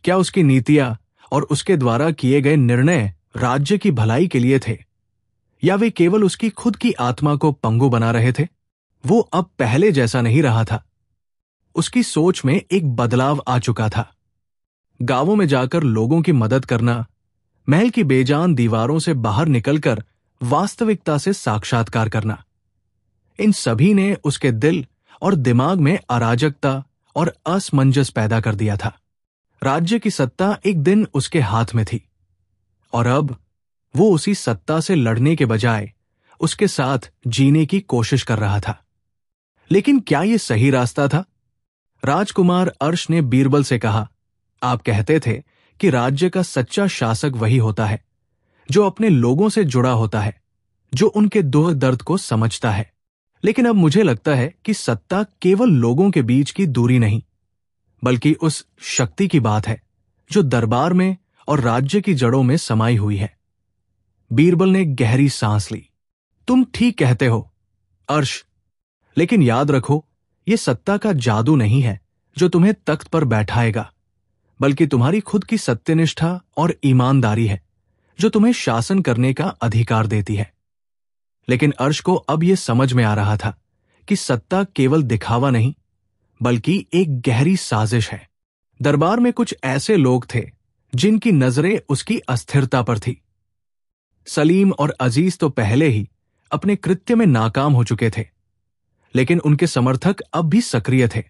क्या उसकी नीतियां और उसके द्वारा किए गए निर्णय राज्य की भलाई के लिए थे, या वे केवल उसकी खुद की आत्मा को पंगु बना रहे थे? वो अब पहले जैसा नहीं रहा था। उसकी सोच में एक बदलाव आ चुका था। गांवों में जाकर लोगों की मदद करना, महल की बेजान दीवारों से बाहर निकलकर वास्तविकता से साक्षात्कार करना, इन सभी ने उसके दिल और दिमाग में अराजकता और असमंजस पैदा कर दिया था। राज्य की सत्ता एक दिन उसके हाथ में थी, और अब वो उसी सत्ता से लड़ने के बजाय उसके साथ जीने की कोशिश कर रहा था। लेकिन क्या यह सही रास्ता था? राजकुमार अर्श ने बीरबल से कहा, आप कहते थे कि राज्य का सच्चा शासक वही होता है जो अपने लोगों से जुड़ा होता है, जो उनके दुख दर्द को समझता है। लेकिन अब मुझे लगता है कि सत्ता केवल लोगों के बीच की दूरी नहीं, बल्कि उस शक्ति की बात है जो दरबार में और राज्य की जड़ों में समाई हुई है। बीरबल ने गहरी सांस ली। तुम ठीक कहते हो अर्श, लेकिन याद रखो, यह सत्ता का जादू नहीं है जो तुम्हें तख्त पर बैठाएगा, बल्कि तुम्हारी खुद की सत्यनिष्ठा और ईमानदारी है जो तुम्हें शासन करने का अधिकार देती है। लेकिन अर्श को अब यह समझ में आ रहा था कि सत्ता केवल दिखावा नहीं, बल्कि एक गहरी साजिश है। दरबार में कुछ ऐसे लोग थे जिनकी नजरें उसकी अस्थिरता पर थी। सलीम और अजीज तो पहले ही अपने कृत्य में नाकाम हो चुके थे, लेकिन उनके समर्थक अब भी सक्रिय थे,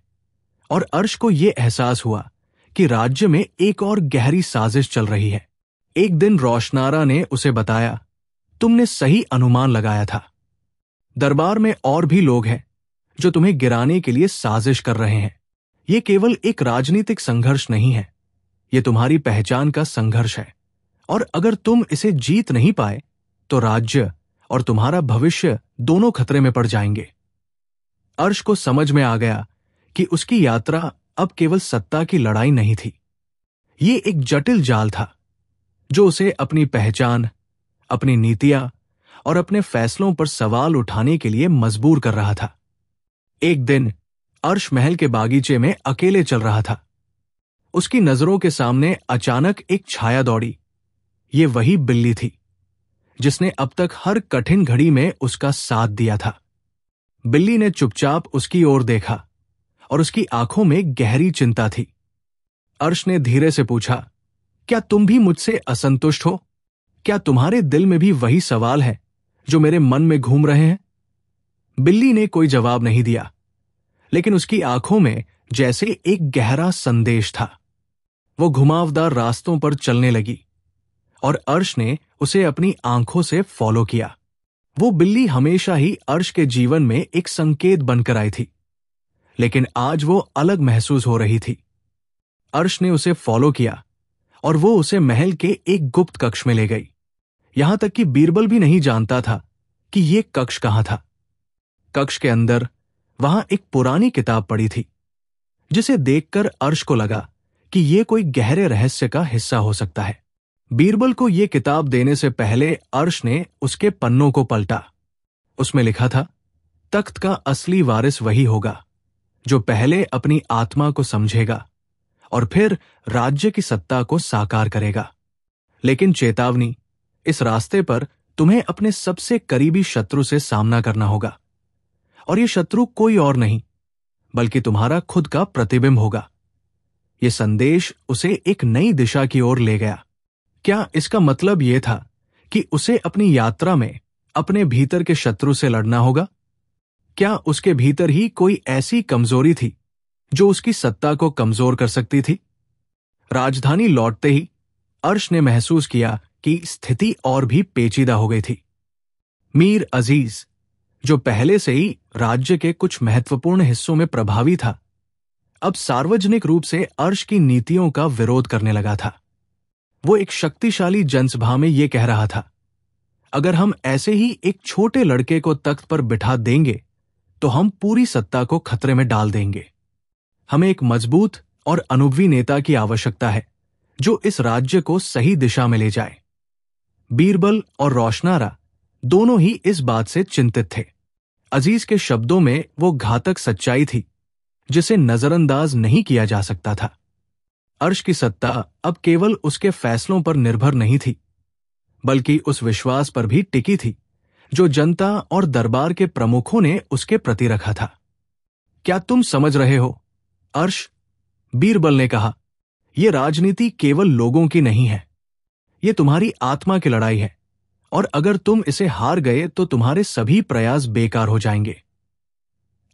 और अर्श को यह एहसास हुआ कि राज्य में एक और गहरी साजिश चल रही है। एक दिन रोशनारा ने उसे बताया, तुमने सही अनुमान लगाया था। दरबार में और भी लोग हैं जो तुम्हें गिराने के लिए साजिश कर रहे हैं। यह केवल एक राजनीतिक संघर्ष नहीं है, यह तुम्हारी पहचान का संघर्ष है, और अगर तुम इसे जीत नहीं पाए तो राज्य और तुम्हारा भविष्य दोनों खतरे में पड़ जाएंगे। अर्श को समझ में आ गया कि उसकी यात्रा अब केवल सत्ता की लड़ाई नहीं थी। ये एक जटिल जाल था जो उसे अपनी पहचान, अपनी नीतियां और अपने फैसलों पर सवाल उठाने के लिए मजबूर कर रहा था। एक दिन अर्श महल के बागीचे में अकेले चल रहा था। उसकी नजरों के सामने अचानक एक छाया दौड़ी। ये वही बिल्ली थी जिसने अब तक हर कठिन घड़ी में उसका साथ दिया था। बिल्ली ने चुपचाप उसकी ओर देखा और उसकी आंखों में गहरी चिंता थी। अर्श ने धीरे से पूछा, क्या तुम भी मुझसे असंतुष्ट हो? क्या तुम्हारे दिल में भी वही सवाल है जो मेरे मन में घूम रहे हैं? बिल्ली ने कोई जवाब नहीं दिया, लेकिन उसकी आंखों में जैसे एक गहरा संदेश था। वो घुमावदार रास्तों पर चलने लगी और अर्श ने उसे अपनी आंखों से फॉलो किया। वो बिल्ली हमेशा ही अर्श के जीवन में एक संकेत बनकर आई थी, लेकिन आज वो अलग महसूस हो रही थी। अर्श ने उसे फॉलो किया और वो उसे महल के एक गुप्त कक्ष में ले गई। यहां तक कि बीरबल भी नहीं जानता था कि ये कक्ष कहां था। कक्ष के अंदर वहां एक पुरानी किताब पड़ी थी, जिसे देखकर अर्श को लगा कि यह कोई गहरे रहस्य का हिस्सा हो सकता है। बीरबल को यह किताब देने से पहले अर्श ने उसके पन्नों को पलटा। उसमें लिखा था, तख्त का असली वारिस वही होगा जो पहले अपनी आत्मा को समझेगा और फिर राज्य की सत्ता को साकार करेगा। लेकिन चेतावनी, इस रास्ते पर तुम्हें अपने सबसे करीबी शत्रु से सामना करना होगा, और यह शत्रु कोई और नहीं बल्कि तुम्हारा खुद का प्रतिबिंब होगा। यह संदेश उसे एक नई दिशा की ओर ले गया। क्या इसका मतलब यह था कि उसे अपनी यात्रा में अपने भीतर के शत्रु से लड़ना होगा? क्या उसके भीतर ही कोई ऐसी कमजोरी थी जो उसकी सत्ता को कमजोर कर सकती थी? राजधानी लौटते ही अर्श ने महसूस किया कि स्थिति और भी पेचीदा हो गई थी। मीर अजीज, जो पहले से ही राज्य के कुछ महत्वपूर्ण हिस्सों में प्रभावी था, अब सार्वजनिक रूप से अर्श की नीतियों का विरोध करने लगा था। वो एक शक्तिशाली जनसभा में यह कह रहा था, अगर हम ऐसे ही एक छोटे लड़के को तख्त पर बिठा देंगे तो हम पूरी सत्ता को खतरे में डाल देंगे। हमें एक मजबूत और अनुभवी नेता की आवश्यकता है जो इस राज्य को सही दिशा में ले जाए। बीरबल और रोशनारा दोनों ही इस बात से चिंतित थे। अजीज के शब्दों में वो घातक सच्चाई थी जिसे नजरअंदाज नहीं किया जा सकता था। अर्श की सत्ता अब केवल उसके फैसलों पर निर्भर नहीं थी, बल्कि उस विश्वास पर भी टिकी थी जो जनता और दरबार के प्रमुखों ने उसके प्रति रखा था। क्या तुम समझ रहे हो अर्श? बीरबल ने कहा, यह राजनीति केवल लोगों की नहीं है, यह तुम्हारी आत्मा की लड़ाई है, और अगर तुम इसे हार गए तो तुम्हारे सभी प्रयास बेकार हो जाएंगे।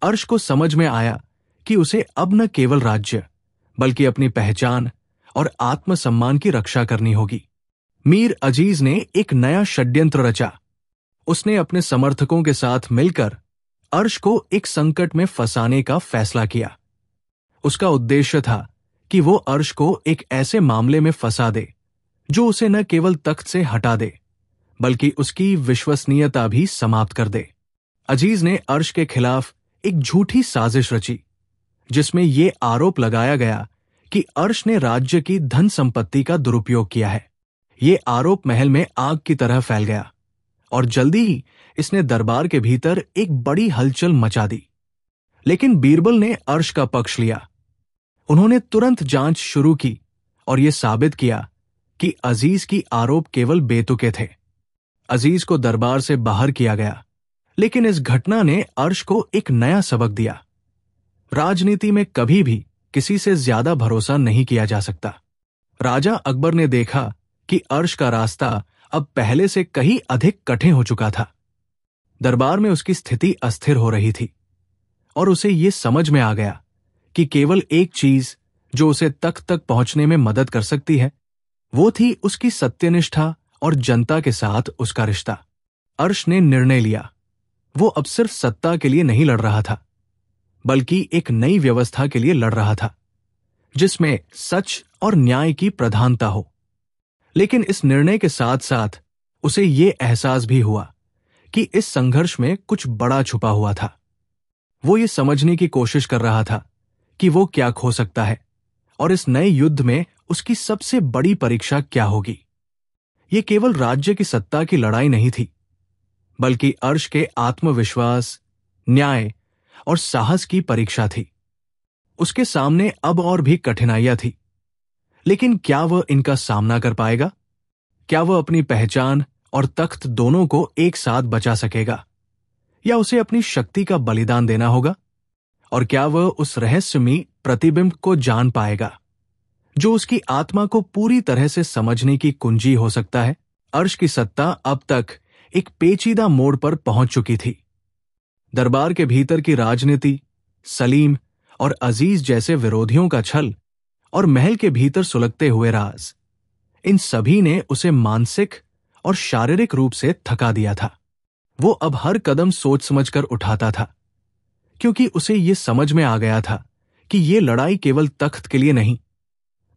अर्श को समझ में आया कि उसे अब न केवल राज्य बल्कि अपनी पहचान और आत्मसम्मान की रक्षा करनी होगी। मीर अजीज ने एक नया षड्यंत्र रचा। उसने अपने समर्थकों के साथ मिलकर अर्श को एक संकट में फंसाने का फैसला किया। उसका उद्देश्य था कि वो अर्श को एक ऐसे मामले में फंसा दे जो उसे न केवल तख्त से हटा दे बल्कि उसकी विश्वसनीयता भी समाप्त कर दे। अजीज ने अर्श के खिलाफ एक झूठी साजिश रची जिसमें यह आरोप लगाया गया कि अर्श ने राज्य की धन संपत्ति का दुरुपयोग किया है। ये आरोप महल में आग की तरह फैल गया और जल्दी ही इसने दरबार के भीतर एक बड़ी हलचल मचा दी। लेकिन बीरबल ने अर्श का पक्ष लिया। उन्होंने तुरंत जांच शुरू की और यह साबित किया कि अजीज की आरोप केवल बेतुके थे। अजीज को दरबार से बाहर किया गया, लेकिन इस घटना ने अर्श को एक नया सबक दिया। राजनीति में कभी भी किसी से ज्यादा भरोसा नहीं किया जा सकता। राजा अकबर ने देखा कि अर्श का रास्ता अब पहले से कहीं अधिक कठिन हो चुका था। दरबार में उसकी स्थिति अस्थिर हो रही थी और उसे यह समझ में आ गया कि केवल एक चीज जो उसे तख्त तक पहुंचने में मदद कर सकती है वो थी उसकी सत्यनिष्ठा और जनता के साथ उसका रिश्ता। अर्श ने निर्णय लिया। वो अब सिर्फ सत्ता के लिए नहीं लड़ रहा था बल्कि एक नई व्यवस्था के लिए लड़ रहा था जिसमें सच और न्याय की प्रधानता हो। लेकिन इस निर्णय के साथ साथ उसे ये एहसास भी हुआ कि इस संघर्ष में कुछ बड़ा छुपा हुआ था। वो ये समझने की कोशिश कर रहा था कि वो क्या खो सकता है और इस नए युद्ध में उसकी सबसे बड़ी परीक्षा क्या होगी। ये केवल राज्य की सत्ता की लड़ाई नहीं थी बल्कि अर्श के आत्मविश्वास, न्याय और साहस की परीक्षा थी। उसके सामने अब और भी कठिनाइयां थी, लेकिन क्या वह इनका सामना कर पाएगा? क्या वह अपनी पहचान और तख्त दोनों को एक साथ बचा सकेगा या उसे अपनी शक्ति का बलिदान देना होगा? और क्या वह उस रहस्यमयी प्रतिबिंब को जान पाएगा जो उसकी आत्मा को पूरी तरह से समझने की कुंजी हो सकता है? अर्श की सत्ता अब तक एक पेचीदा मोड़ पर पहुंच चुकी थी। दरबार के भीतर की राजनीति, सलीम और अजीज जैसे विरोधियों का छल और महल के भीतर सुलगते हुए राज, इन सभी ने उसे मानसिक और शारीरिक रूप से थका दिया था। वो अब हर कदम सोच समझकर उठाता था क्योंकि उसे ये समझ में आ गया था कि ये लड़ाई केवल तख्त के लिए नहीं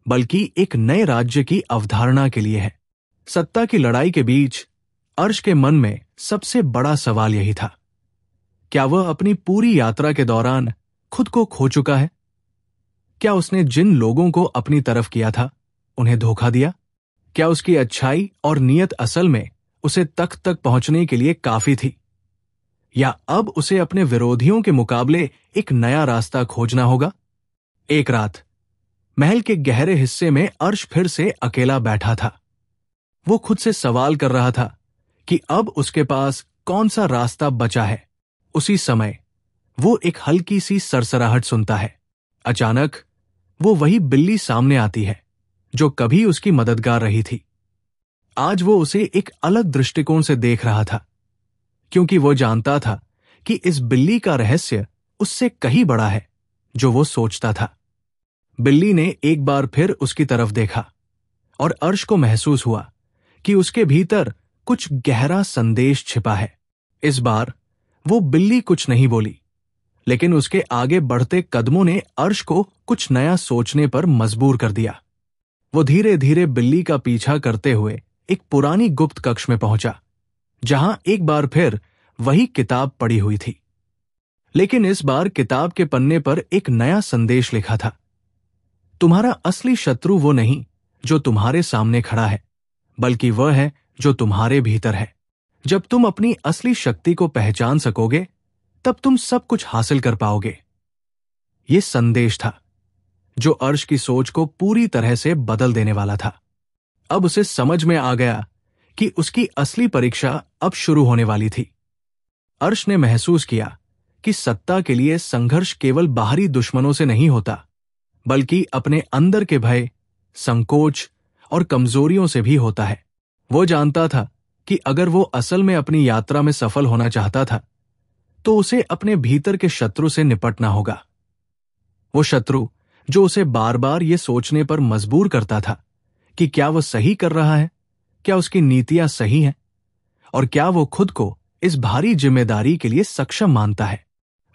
बल्कि एक नए राज्य की अवधारणा के लिए है। सत्ता की लड़ाई के बीच अर्श के मन में सबसे बड़ा सवाल यही था, क्या वह अपनी पूरी यात्रा के दौरान खुद को खो चुका है? क्या उसने जिन लोगों को अपनी तरफ किया था उन्हें धोखा दिया? क्या उसकी अच्छाई और नीयत असल में उसे तख्त तक पहुंचने के लिए काफी थी, या अब उसे अपने विरोधियों के मुकाबले एक नया रास्ता खोजना होगा? एक रात महल के गहरे हिस्से में अर्श फिर से अकेला बैठा था। वो खुद से सवाल कर रहा था कि अब उसके पास कौन सा रास्ता बचा है। उसी समय वो एक हल्की सी सरसराहट सुनता है। अचानक वो वही बिल्ली सामने आती है जो कभी उसकी मददगार रही थी। आज वो उसे एक अलग दृष्टिकोण से देख रहा था क्योंकि वो जानता था कि इस बिल्ली का रहस्य उससे कहीं बड़ा है जो वो सोचता था। बिल्ली ने एक बार फिर उसकी तरफ देखा और अर्श को महसूस हुआ कि उसके भीतर कुछ गहरा संदेश छिपा है। इस बार वो बिल्ली कुछ नहीं बोली, लेकिन उसके आगे बढ़ते कदमों ने अर्श को कुछ नया सोचने पर मजबूर कर दिया। वो धीरे धीरे बिल्ली का पीछा करते हुए एक पुरानी गुप्त कक्ष में पहुंचा जहां एक बार फिर वही किताब पड़ी हुई थी, लेकिन इस बार किताब के पन्ने पर एक नया संदेश लिखा था। तुम्हारा असली शत्रु वो नहीं जो तुम्हारे सामने खड़ा है, बल्कि वह है जो तुम्हारे भीतर है। जब तुम अपनी असली शक्ति को पहचान सकोगे तब तुम सब कुछ हासिल कर पाओगे। यह संदेश था जो अर्श की सोच को पूरी तरह से बदल देने वाला था। अब उसे समझ में आ गया कि उसकी असली परीक्षा अब शुरू होने वाली थी। अर्श ने महसूस किया कि सत्ता के लिए संघर्ष केवल बाहरी दुश्मनों से नहीं होता, बल्कि अपने अंदर के भय, संकोच और कमजोरियों से भी होता है। वो जानता था कि अगर वो असल में अपनी यात्रा में सफल होना चाहता था तो उसे अपने भीतर के शत्रु से निपटना होगा। वो शत्रु जो उसे बार बार ये सोचने पर मजबूर करता था कि क्या वो सही कर रहा है, क्या उसकी नीतियां सही हैं और क्या वो खुद को इस भारी जिम्मेदारी के लिए सक्षम मानता है।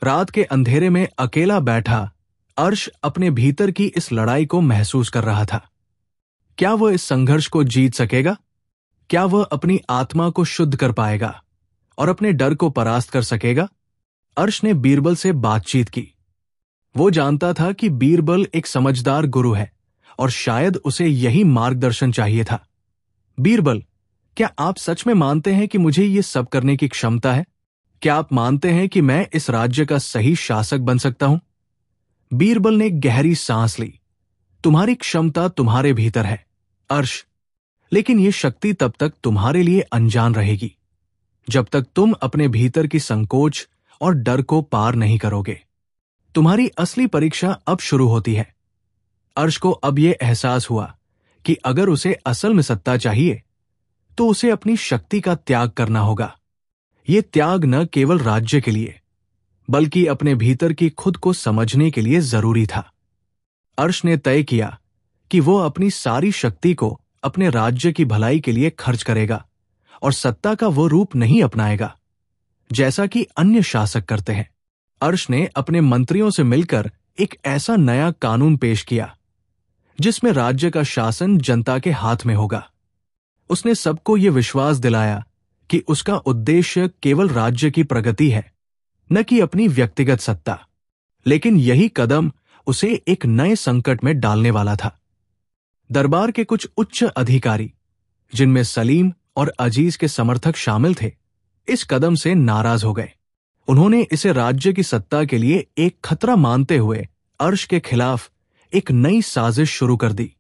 रात के अंधेरे में अकेला बैठा अर्श अपने भीतर की इस लड़ाई को महसूस कर रहा था। क्या वह इस संघर्ष को जीत सकेगा? क्या वह अपनी आत्मा को शुद्ध कर पाएगा और अपने डर को परास्त कर सकेगा? अर्श ने बीरबल से बातचीत की। वो जानता था कि बीरबल एक समझदार गुरु है और शायद उसे यही मार्गदर्शन चाहिए था। बीरबल, क्या आप सच में मानते हैं कि मुझे ये सब करने की क्षमता है? क्या आप मानते हैं कि मैं इस राज्य का सही शासक बन सकता हूं? बीरबल ने गहरी सांस ली। तुम्हारी क्षमता तुम्हारे भीतर है, अर्श, लेकिन ये शक्ति तब तक तुम्हारे लिए अनजान रहेगी जब तक तुम अपने भीतर की संकोच और डर को पार नहीं करोगे। तुम्हारी असली परीक्षा अब शुरू होती है। अर्श को अब यह एहसास हुआ कि अगर उसे असल में सत्ता चाहिए तो उसे अपनी शक्ति का त्याग करना होगा। यह त्याग न केवल राज्य के लिए बल्कि अपने भीतर की खुद को समझने के लिए जरूरी था। अर्श ने तय किया कि वो अपनी सारी शक्ति को अपने राज्य की भलाई के लिए खर्च करेगा और सत्ता का वो रूप नहीं अपनाएगा जैसा कि अन्य शासक करते हैं। अर्श ने अपने मंत्रियों से मिलकर एक ऐसा नया कानून पेश किया जिसमें राज्य का शासन जनता के हाथ में होगा। उसने सबको यह विश्वास दिलाया कि उसका उद्देश्य केवल राज्य की प्रगति है, न कि अपनी व्यक्तिगत सत्ता। लेकिन यही कदम उसे एक नए संकट में डालने वाला था। दरबार के कुछ उच्च अधिकारी, जिनमें सलीम और अजीज के समर्थक शामिल थे, इस कदम से नाराज हो गए। उन्होंने इसे राज्य की सत्ता के लिए एक खतरा मानते हुए अर्श के खिलाफ एक नई साजिश शुरू कर दी।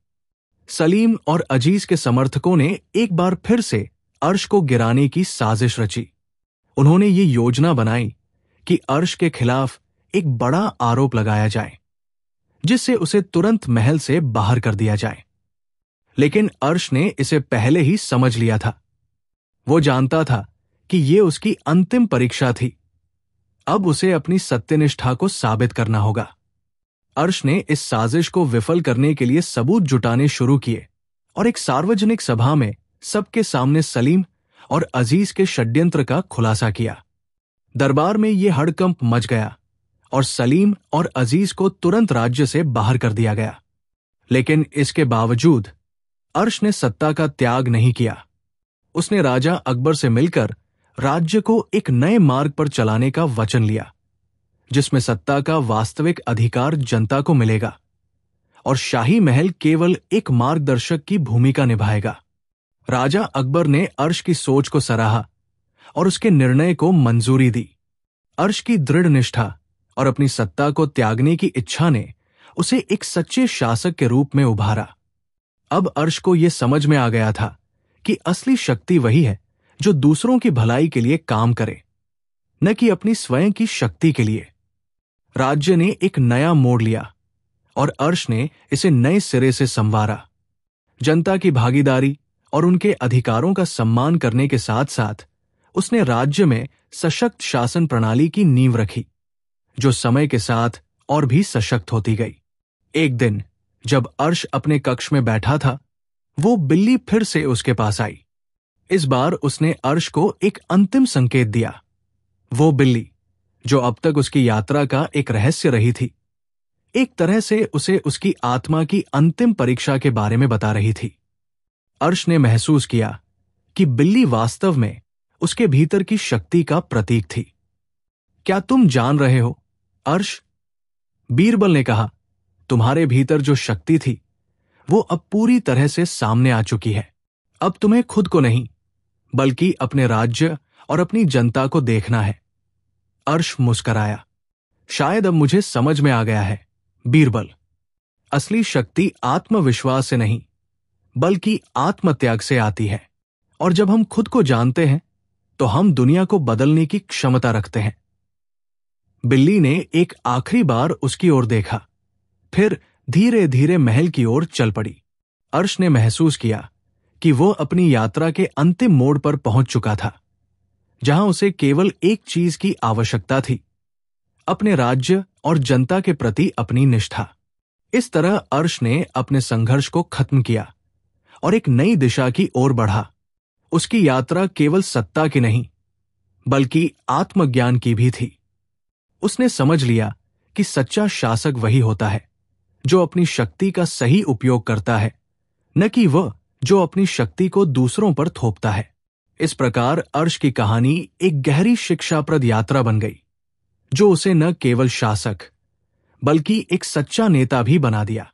सलीम और अजीज के समर्थकों ने एक बार फिर से अर्श को गिराने की साजिश रची। उन्होंने ये योजना बनाई कि अर्श के खिलाफ एक बड़ा आरोप लगाया जाए जिससे उसे तुरंत महल से बाहर कर दिया जाए। लेकिन अर्श ने इसे पहले ही समझ लिया था। वो जानता था कि ये उसकी अंतिम परीक्षा थी। अब उसे अपनी सत्यनिष्ठा को साबित करना होगा। अर्श ने इस साजिश को विफल करने के लिए सबूत जुटाने शुरू किए और एक सार्वजनिक सभा में सबके सामने सलीम और अजीज के षड्यंत्र का खुलासा किया। दरबार में यह हड़कंप मच गया और सलीम और अजीज को तुरंत राज्य से बाहर कर दिया गया। लेकिन इसके बावजूद अर्श ने सत्ता का त्याग नहीं किया। उसने राजा अकबर से मिलकर राज्य को एक नए मार्ग पर चलाने का वचन लिया जिसमें सत्ता का वास्तविक अधिकार जनता को मिलेगा और शाही महल केवल एक मार्गदर्शक की भूमिका निभाएगा। राजा अकबर ने अर्श की सोच को सराहा और उसके निर्णय को मंजूरी दी। अर्श की दृढ़ निष्ठा और अपनी सत्ता को त्यागने की इच्छा ने उसे एक सच्चे शासक के रूप में उभारा। अब अर्श को यह समझ में आ गया था कि असली शक्ति वही है जो दूसरों की भलाई के लिए काम करे, न कि अपनी स्वयं की शक्ति के लिए। राज्य ने एक नया मोड़ लिया और अर्श ने इसे नए सिरे से संवारा। जनता की भागीदारी और उनके अधिकारों का सम्मान करने के साथ साथ उसने राज्य में सशक्त शासन प्रणाली की नींव रखी जो समय के साथ और भी सशक्त होती गई। एक दिन जब अर्श अपने कक्ष में बैठा था, वो बिल्ली फिर से उसके पास आई। इस बार उसने अर्श को एक अंतिम संकेत दिया। वो बिल्ली, जो अब तक उसकी यात्रा का एक रहस्य रही थी, एक तरह से उसे उसकी आत्मा की अंतिम परीक्षा के बारे में बता रही थी। अर्श ने महसूस किया कि बिल्ली वास्तव में उसके भीतर की शक्ति का प्रतीक थी। क्या तुम जान रहे हो, अर्श? बीरबल ने कहा, तुम्हारे भीतर जो शक्ति थी वो अब पूरी तरह से सामने आ चुकी है। अब तुम्हें खुद को नहीं बल्कि अपने राज्य और अपनी जनता को देखना है। अर्श मुस्कराया। शायद अब मुझे समझ में आ गया है, बीरबल। असली शक्ति आत्मविश्वास से नहीं बल्कि आत्मत्याग से आती है, और जब हम खुद को जानते हैं तो हम दुनिया को बदलने की क्षमता रखते हैं। बिल्ली ने एक आखिरी बार उसकी ओर देखा, फिर धीरे धीरे महल की ओर चल पड़ी। अर्श ने महसूस किया कि वो अपनी यात्रा के अंतिम मोड़ पर पहुंच चुका था, जहां उसे केवल एक चीज की आवश्यकता थी, अपने राज्य और जनता के प्रति अपनी निष्ठा। इस तरह अर्श ने अपने संघर्ष को खत्म किया और एक नई दिशा की ओर बढ़ा। उसकी यात्रा केवल सत्ता की नहीं बल्कि आत्मज्ञान की भी थी। उसने समझ लिया कि सच्चा शासक वही होता है जो अपनी शक्ति का सही उपयोग करता है, न कि वह जो अपनी शक्ति को दूसरों पर थोपता है। इस प्रकार अर्श की कहानी एक गहरी शिक्षाप्रद यात्रा बन गई, जो उसे न केवल शासक बल्कि एक सच्चा नेता भी बना दिया।